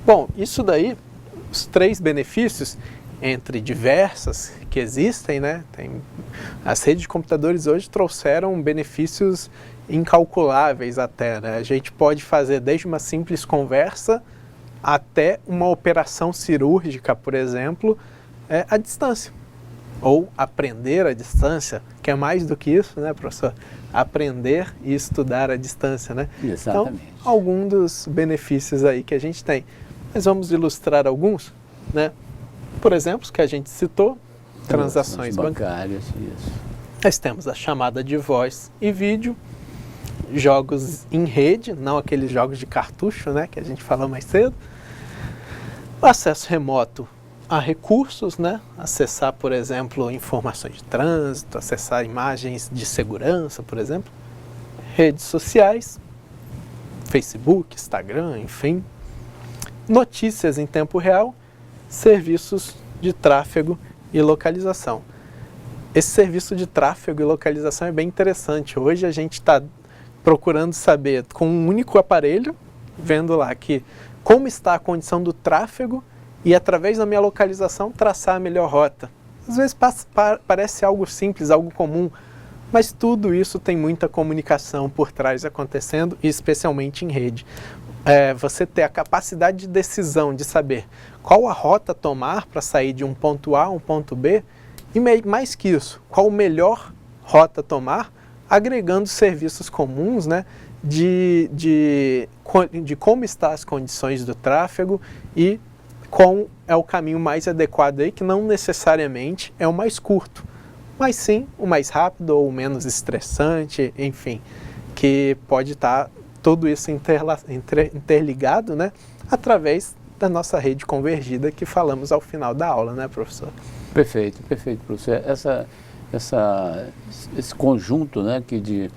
Bom, isso daí, os 3 benefícios, entre diversas que existem, né? As redes de computadores hoje trouxeram benefícios incalculáveis até, né? A gente pode fazer desde uma simples conversa até uma operação cirúrgica, por exemplo, à distância. Ou aprender à distância, que é mais do que isso, né, professor? Aprender e estudar à distância, né? Exatamente. Então, algum dos benefícios aí que a gente tem. Mas vamos ilustrar alguns, né? Por exemplo, os que a gente citou, transações bancárias. Isso. Nós temos a chamada de voz e vídeo, jogos em rede, não aqueles jogos de cartucho, né, que a gente falou mais cedo. O acesso remoto a recursos, né, acessar, por exemplo, informações de trânsito, acessar imagens de segurança, por exemplo. Redes sociais, Facebook, Instagram, enfim. Notícias em tempo real, serviços de tráfego e localização. Esse serviço de tráfego e localização é bem interessante. Hoje a gente está procurando saber, com um único aparelho, vendo lá que como está a condição do tráfego e, através da minha localização, traçar a melhor rota. Às vezes parece algo simples, algo comum, mas tudo isso tem muita comunicação por trás acontecendo, e especialmente em rede. Você ter a capacidade de decisão de saber qual a rota tomar para sair de um ponto A a um ponto B, e mais que isso, qual a melhor rota tomar, agregando serviços comuns, né, de como estão as condições do tráfego e qual é o caminho mais adequado aí, que não necessariamente é o mais curto, mas sim o mais rápido ou o menos estressante, enfim, que pode estar tudo isso interligado, né, através da nossa rede convergida que falamos ao final da aula, né, professor? Perfeito, professor. Esse conjunto, né, de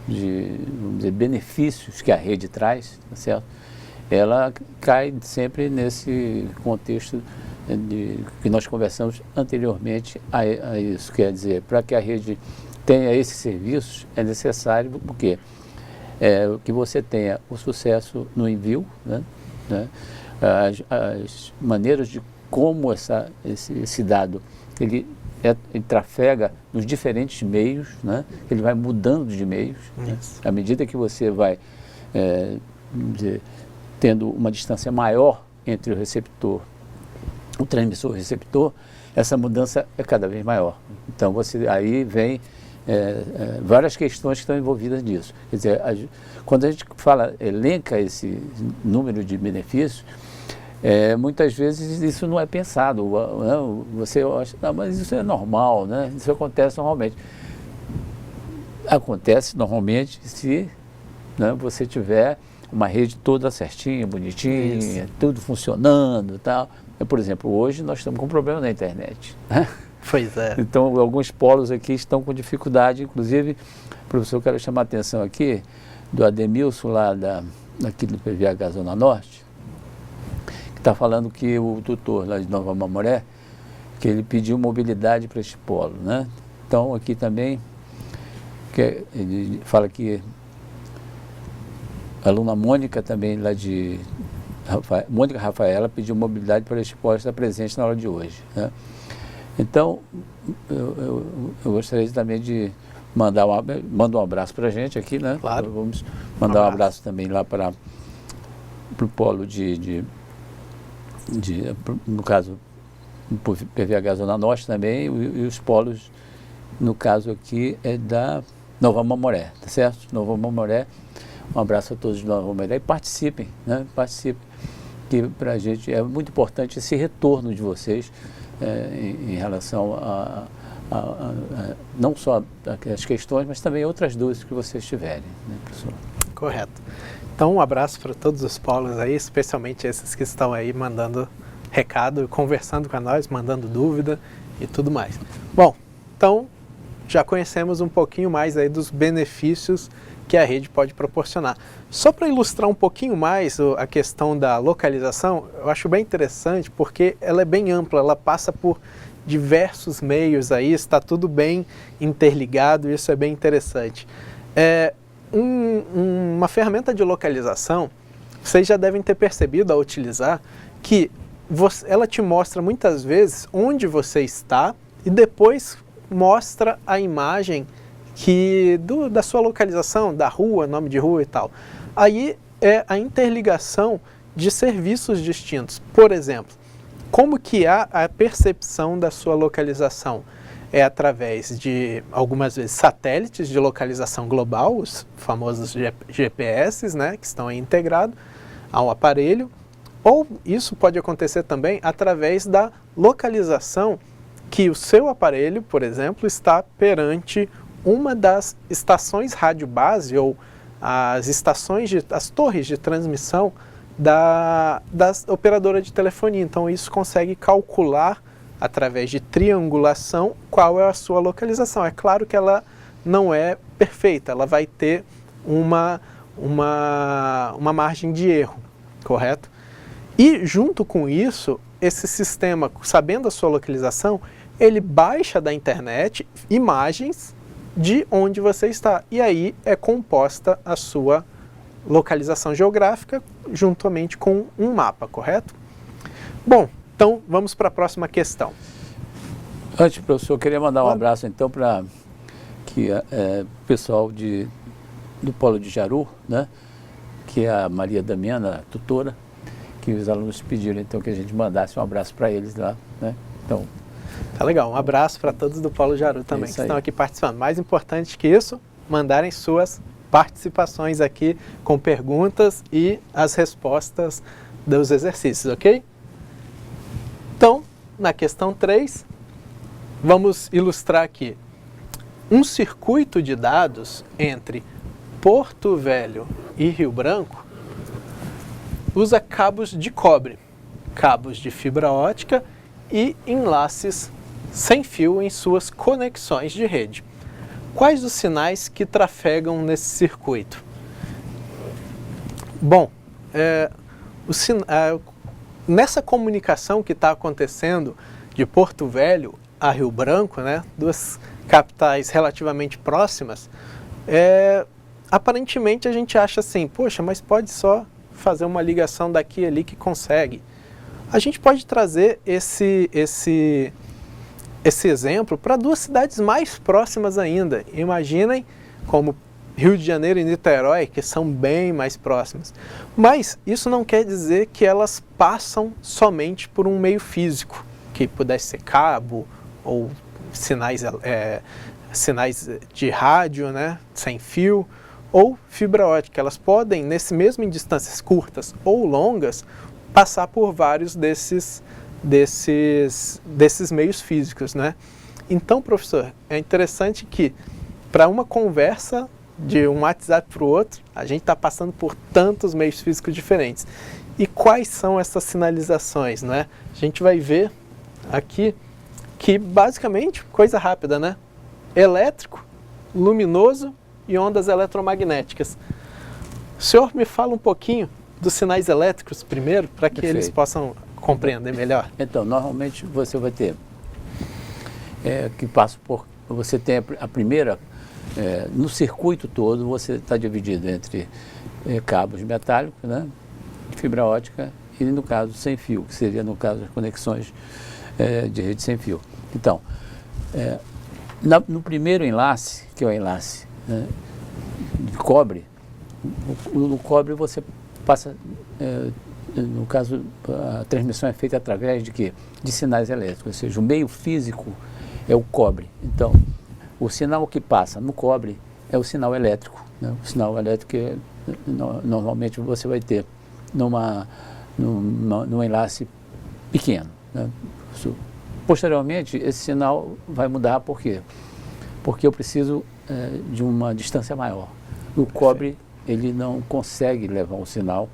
vamos dizer, benefícios que a rede traz, tá certo? Ela cai sempre nesse contexto que nós conversamos anteriormente a isso. Quer dizer, para que a rede tenha esses serviços, é necessário que você tenha o sucesso no envio, né? As maneiras de como esse dado ele trafega nos diferentes meios, né? Ele vai mudando de meios, né? À medida que você vai tendo uma distância maior entre o receptor, o transmissor e o receptor, essa mudança é cada vez maior. Então aí vem várias questões que estão envolvidas nisso. Quer dizer, quando a gente elenca esse número de benefícios, muitas vezes isso não é pensado, né? Você acha, não, mas isso é normal, né? Isso acontece normalmente. Acontece normalmente se, né, você tiver uma rede toda certinha, bonitinha, tudo funcionando e tal. Por exemplo, hoje nós estamos com um problema na internet, né? Pois é. Então, alguns polos aqui estão com dificuldade, inclusive, professor, eu quero chamar a atenção aqui do Ademilson, daqui do PVH Zona Norte, que está falando que o tutor lá de Nova Mamoré, que ele pediu mobilidade para este polo, né? Então, aqui também, ele fala que a aluna Mônica também, lá de Mônica Rafaela, pediu mobilidade para este polo estar presente na aula de hoje, né? Então, eu gostaria também de mandar um abraço para a gente aqui, né? Claro. Vamos mandar um abraço também lá para o polo no caso, o PVH Zona Norte também, e os polos, no caso aqui, é da Nova Mamoré, tá certo? Nova Mamoré, um abraço a todos de Nova Mamoré e participem, né? Participem, que para a gente é muito importante esse retorno de vocês em relação não só as questões, mas também outras dúvidas que vocês tiverem, né, professor? Correto. Então, um abraço para todos os polos aí, especialmente esses que estão aí mandando recado, conversando com nós, mandando dúvida e tudo mais. Bom, então já conhecemos um pouquinho mais aí dos benefícios que a rede pode proporcionar. Só para ilustrar um pouquinho mais a questão da localização, eu acho bem interessante porque ela é bem ampla, ela passa por diversos meios aí, está tudo bem interligado, isso é bem interessante. Uma ferramenta de localização, vocês já devem ter percebido ao utilizar que ela te mostra muitas vezes onde você está e depois mostra a imagem da sua localização, da rua, nome de rua e tal. Aí é a interligação de serviços distintos. Por exemplo, como que há a percepção da sua localização? É através de, algumas vezes, satélites de localização global, os famosos GPS, né, que estão aí integrados ao aparelho, ou isso pode acontecer também através da localização que o seu aparelho, por exemplo, está perante uma das estações rádio base ou as torres de transmissão da operadora de telefonia. Então isso consegue calcular através de triangulação qual é a sua localização. É claro que ela não é perfeita, ela vai ter uma margem de erro, correto? E junto com isso, esse sistema, sabendo a sua localização, ele baixa da internet imagens de onde você está. E aí é composta a sua localização geográfica juntamente com um mapa, correto? Bom, então vamos para a próxima questão. Antes, professor, eu queria mandar um abraço então para o pessoal do Polo de Jaru, né? Que é a Maria Damiana, tutora, que os alunos pediram então que a gente mandasse um abraço para eles lá, né? Então, tá legal, um abraço para todos do Polo Jaru também que estão aqui participando. Mais importante que isso, mandarem suas participações aqui com perguntas e as respostas dos exercícios, ok? Então, na questão 3, vamos ilustrar aqui um circuito de dados entre Porto Velho e Rio Branco usa cabos de cobre, cabos de fibra ótica e enlaces sem fio em suas conexões de rede. Quais os sinais que trafegam nesse circuito? Bom, nessa comunicação que está acontecendo de Porto Velho a Rio Branco, né, duas capitais relativamente próximas, aparentemente a gente acha assim, poxa, mas pode só fazer uma ligação daqui e ali que consegue. A gente pode trazer esse exemplo para duas cidades mais próximas ainda. Imaginem como Rio de Janeiro e Niterói, que são bem mais próximas. Mas isso não quer dizer que elas passam somente por um meio físico, que pudesse ser cabo ou sinais de rádio, né, sem fio, ou fibra ótica. Elas podem, mesmo em distâncias curtas ou longas, passar por vários desses meios físicos, né? Então, professor, é interessante que para uma conversa de um WhatsApp para o outro, a gente está passando por tantos meios físicos diferentes. E quais são essas sinalizações, né? A gente vai ver aqui que, basicamente, coisa rápida, né? Elétrico, luminoso e ondas eletromagnéticas. O senhor me fala um pouquinho dos sinais elétricos primeiro, para que eles possam compreender melhor. Então, normalmente você vai ter que passa por... Você tem a primeira... no circuito todo, você está dividido entre cabos metálicos, né, fibra ótica e, no caso, sem fio, que seria, no caso, as conexões de rede sem fio. Então, no primeiro enlace, que é o enlace de cobre, no cobre você passa, no caso, a transmissão é feita através de quê? De sinais elétricos, ou seja, o meio físico é o cobre. Então, o sinal que passa no cobre é o sinal elétrico, né? O sinal elétrico normalmente você vai ter num enlace pequeno, né? Posteriormente, esse sinal vai mudar, por quê? Porque eu preciso de uma distância maior. O cobre, ele não consegue levar um sinal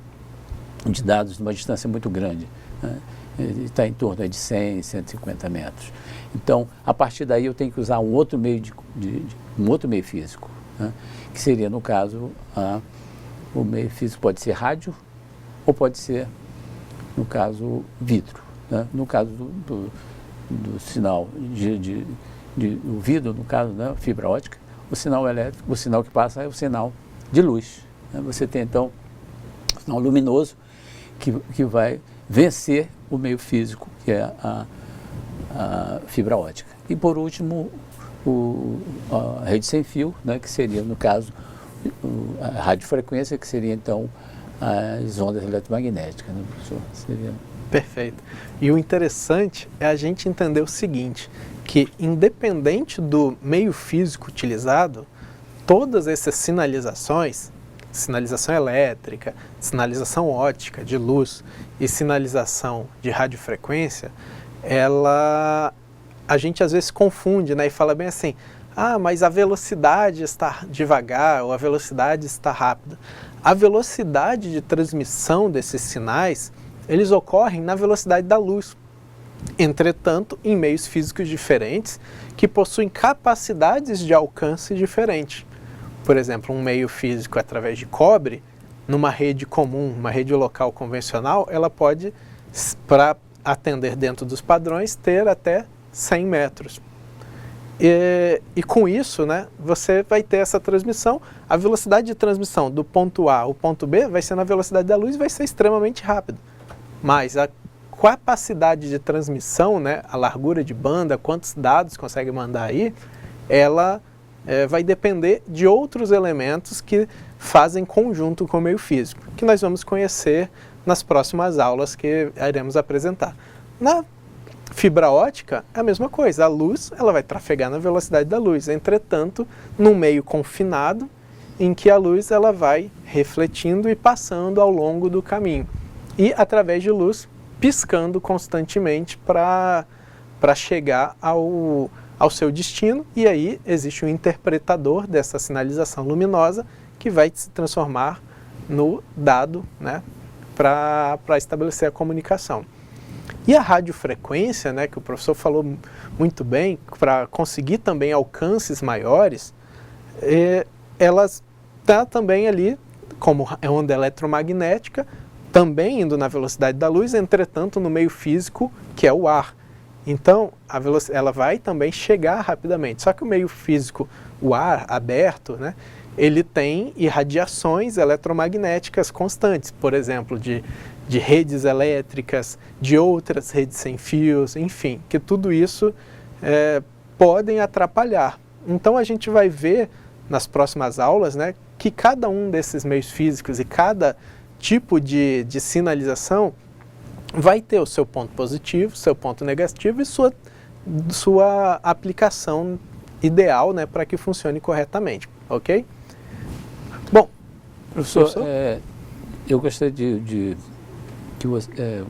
de dados numa distância muito grande, né? Ele está em torno de 100, 150 metros. Então, a partir daí eu tenho que usar um outro meio, um outro meio físico, né? Que seria, no caso, o meio físico pode ser rádio ou pode ser, no caso, vidro, né? No caso do sinal o vidro, no caso, né, fibra ótica, o sinal elétrico, o sinal que passa é o sinal de luz, né? Você tem, então, o sinal luminoso que vai vencer o meio físico, que é a fibra ótica. E, por último, a rede sem fio, né, que seria, no caso, a radiofrequência, que seria, então, as ondas eletromagnéticas, né, professor? Seria... Perfeito. E o interessante é a gente entender o seguinte, que independente do meio físico utilizado, todas essas sinalizações, sinalização elétrica, sinalização ótica de luz e sinalização de radiofrequência, a gente às vezes confunde, né, e fala bem assim, mas a velocidade está devagar ou a velocidade está rápida. A velocidade de transmissão desses sinais, eles ocorrem na velocidade da luz. Entretanto, em meios físicos diferentes que possuem capacidades de alcance diferentes. Por exemplo, um meio físico através de cobre, numa rede comum, uma rede local convencional, ela pode, para atender dentro dos padrões, ter até 100 metros. E com isso, né, você vai ter essa transmissão, a velocidade de transmissão do ponto A ao ponto B vai ser na velocidade da luz e vai ser extremamente rápido. Mas a capacidade de transmissão, né, a largura de banda, quantos dados consegue mandar aí, ela vai depender de outros elementos que fazem conjunto com o meio físico, que nós vamos conhecer nas próximas aulas que iremos apresentar. Na fibra ótica é a mesma coisa, a luz ela vai trafegar na velocidade da luz, entretanto, num meio confinado, em que a luz ela vai refletindo e passando ao longo do caminho, e através de luz piscando constantemente para chegar ao seu destino, e aí existe um interpretador dessa sinalização luminosa que vai se transformar no dado, né, para estabelecer a comunicação. E a radiofrequência, né, que o professor falou muito bem, para conseguir também alcances maiores, elas está também ali, como é onda eletromagnética, também indo na velocidade da luz, entretanto no meio físico, que é o ar. Então, ela vai também chegar rapidamente. Só que o meio físico, o ar aberto, né, ele tem irradiações eletromagnéticas constantes, por exemplo, de redes elétricas, de outras redes sem fios, enfim, que tudo isso podem atrapalhar. Então a gente vai ver nas próximas aulas, né, que cada um desses meios físicos e cada tipo de sinalização vai ter o seu ponto positivo, seu ponto negativo e sua aplicação ideal, né, para que funcione corretamente, ok? Bom, professor, eu gostaria de que você,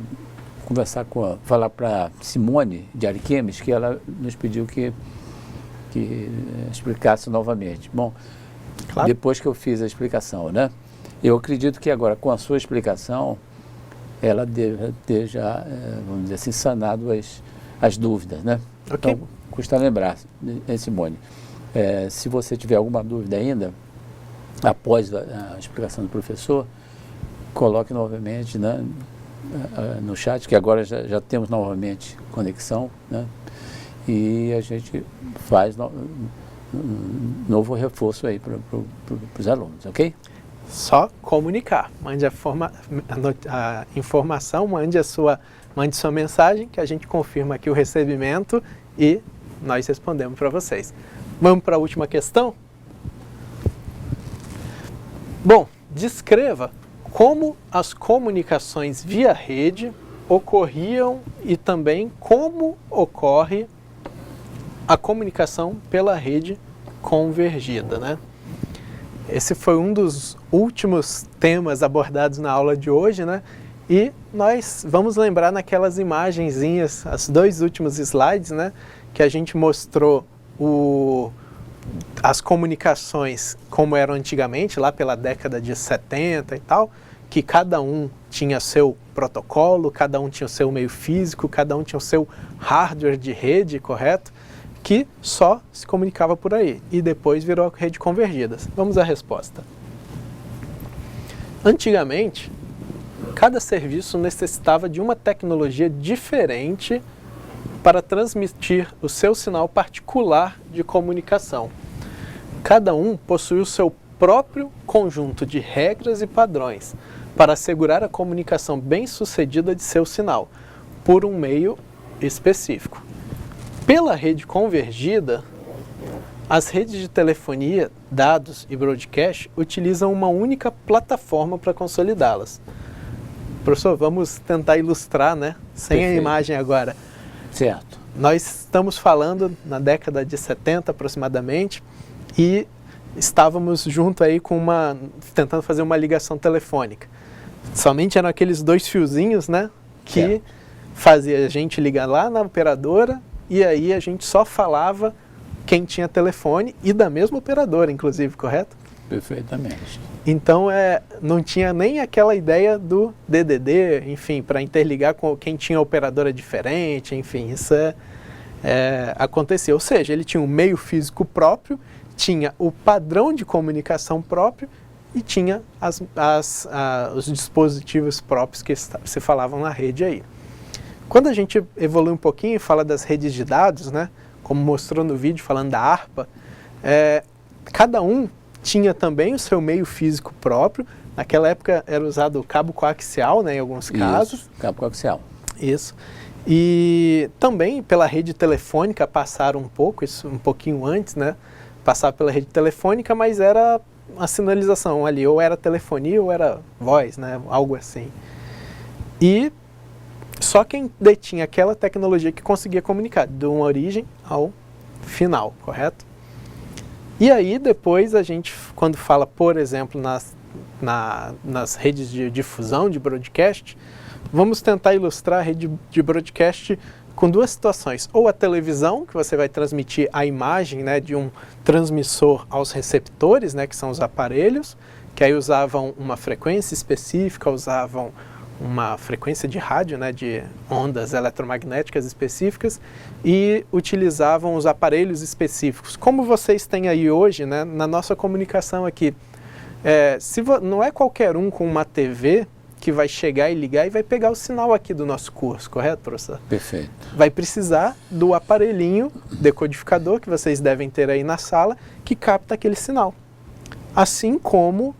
falar para Simone de Ariquemes, que ela nos pediu que explicasse novamente. Bom, claro. Depois que eu fiz a explicação, né? Eu acredito que agora, com a sua explicação, ela deve ter já, vamos dizer assim, sanado as dúvidas, né? Okay. Então, custa lembrar, Simone, se você tiver alguma dúvida ainda, após a explicação do professor, coloque novamente, né, no chat, que agora já temos novamente conexão, né? E a gente faz um novo reforço aí para os alunos, ok? Só comunicar. Mande a informação, mande sua mensagem, que a gente confirma aqui o recebimento e nós respondemos para vocês. Vamos para a última questão? Bom, descreva como as comunicações via rede ocorriam e também como ocorre a comunicação pela rede convergida, né? Esse foi um dos últimos temas abordados na aula de hoje, né? E nós vamos lembrar naquelas imagenzinhas, os dois últimos slides, né? Que a gente mostrou as comunicações como eram antigamente, lá pela década de 70 e tal, que cada um tinha seu protocolo, cada um tinha o seu meio físico, cada um tinha o seu hardware de rede, correto? Que só se comunicava por aí, e depois virou a rede convergida. Vamos à resposta. Antigamente, cada serviço necessitava de uma tecnologia diferente para transmitir o seu sinal particular de comunicação. Cada um possuía o seu próprio conjunto de regras e padrões para assegurar a comunicação bem-sucedida de seu sinal, por um meio específico. Pela rede convergida, as redes de telefonia, dados e broadcast utilizam uma única plataforma para consolidá-las. Professor, vamos tentar ilustrar, né? Sem Perfeito. A imagem agora. Certo. Nós estamos falando na década de 70 aproximadamente e estávamos junto aí tentando fazer uma ligação telefônica. Somente eram aqueles dois fiozinhos, né? Que fazia a gente ligar lá na operadora e aí a gente só falava quem tinha telefone e da mesma operadora, inclusive, correto? Perfeitamente. Então, não tinha nem aquela ideia do DDD, enfim, para interligar com quem tinha operadora diferente, enfim, isso acontecia. Ou seja, ele tinha um meio físico próprio, tinha o padrão de comunicação próprio e tinha os dispositivos próprios que se falavam na rede aí. Quando a gente evolui um pouquinho e fala das redes de dados, né, como mostrou no vídeo falando da ARPA, cada um tinha também o seu meio físico próprio. Naquela época era usado o cabo coaxial, né, em alguns casos. Isso, cabo coaxial. Isso. E também pela rede telefônica passaram um pouquinho antes, né, passar pela rede telefônica, mas era a sinalização ali, ou era telefonia ou era voz, né, algo assim. E só quem detinha aquela tecnologia que conseguia comunicar, de uma origem ao final, correto? E aí depois a gente, quando fala, por exemplo, nas redes de difusão de broadcast, vamos tentar ilustrar a rede de broadcast com duas situações. Ou a televisão, que você vai transmitir a imagem, né, de um transmissor aos receptores, né, que são os aparelhos, que aí usavam uma frequência específica, usavam uma frequência de rádio, né, de ondas eletromagnéticas específicas, e utilizavam os aparelhos específicos. Como vocês têm aí hoje, né, na nossa comunicação aqui, não é qualquer um com uma TV que vai chegar e ligar e vai pegar o sinal aqui do nosso curso, correto, professor? Perfeito. Vai precisar do aparelhinho decodificador que vocês devem ter aí na sala, que capta aquele sinal. Assim como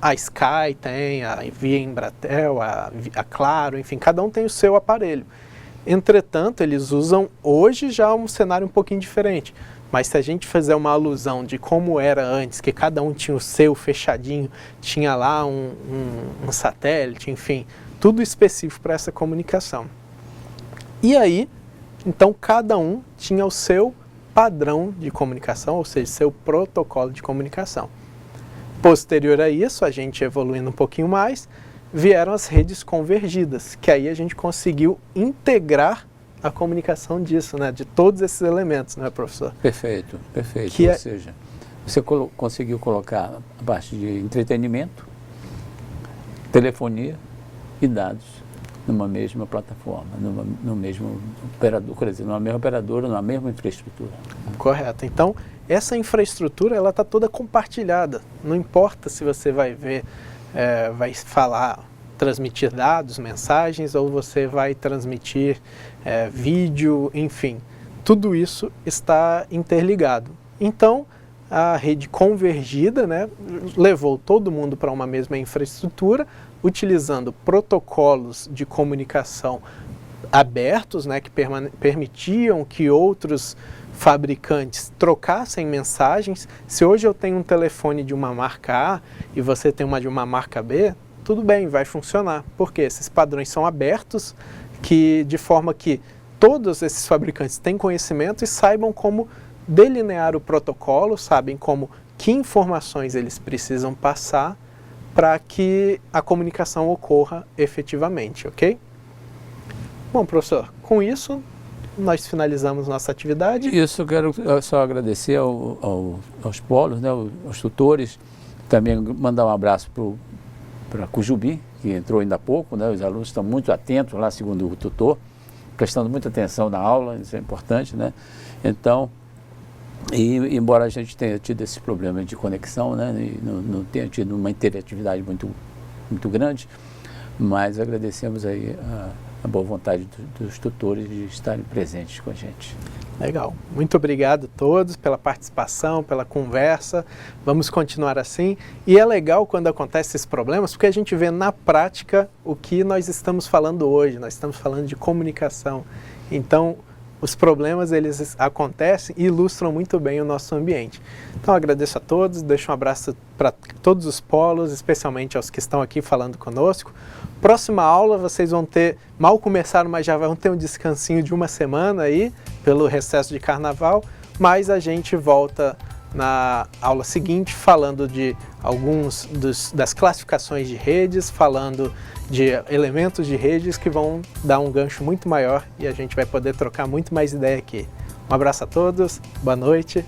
a Sky tem, a Via Embratel, a Claro, enfim, cada um tem o seu aparelho. Entretanto, eles usam hoje já um cenário um pouquinho diferente. Mas se a gente fizer uma alusão de como era antes, que cada um tinha o seu fechadinho, tinha lá um satélite, enfim, tudo específico para essa comunicação. E aí, então cada um tinha o seu padrão de comunicação, ou seja, seu protocolo de comunicação. Posterior a isso, a gente evoluindo um pouquinho mais, vieram as redes convergidas, que aí a gente conseguiu integrar a comunicação disso, né, de todos esses elementos, não é, professor? Perfeito, perfeito. Que ou seja, você conseguiu colocar a parte de entretenimento, telefonia e dados numa mesma plataforma, no mesmo operador, quer dizer, numa mesma operadora, numa mesma infraestrutura. Correto. Então, essa infraestrutura, ela está toda compartilhada. Não importa se você vai ver, vai transmitir dados, mensagens, ou você vai transmitir vídeo, enfim. Tudo isso está interligado. Então, a rede convergida, né, levou todo mundo para uma mesma infraestrutura, utilizando protocolos de comunicação abertos, né, que permitiam que outros fabricantes trocassem mensagens. Se hoje eu tenho um telefone de uma marca A e você tem uma de uma marca B, tudo bem, vai funcionar, porque esses padrões são abertos, de forma que todos esses fabricantes têm conhecimento e saibam como delinear o protocolo, sabem que informações eles precisam passar para que a comunicação ocorra efetivamente, ok? Bom, professor, com isso nós finalizamos nossa atividade. Isso, eu quero só agradecer aos polos, né, aos tutores, também mandar um abraço para Cujubi, que entrou ainda há pouco, né, os alunos estão muito atentos lá, segundo o tutor, prestando muita atenção na aula, isso é importante, né? Então, embora a gente tenha tido esse problema de conexão, né, e não tenha tido uma interatividade muito grande, mas agradecemos aí a boa vontade dos tutores de estarem presentes com a gente. Legal. Muito obrigado a todos pela participação, pela conversa. Vamos continuar assim. E é legal quando acontecem esses problemas, porque a gente vê na prática o que nós estamos falando hoje. Nós estamos falando de comunicação. Então, os problemas, eles acontecem e ilustram muito bem o nosso ambiente. Então, agradeço a todos, deixo um abraço para todos os polos, especialmente aos que estão aqui falando conosco. Próxima aula, vocês vão ter, mal começaram, mas já vão ter um descansinho de uma semana aí, pelo recesso de carnaval, mas a gente volta na aula seguinte falando de alguns das classificações de redes, falando de elementos de redes que vão dar um gancho muito maior e a gente vai poder trocar muito mais ideia aqui. Um abraço a todos, boa noite.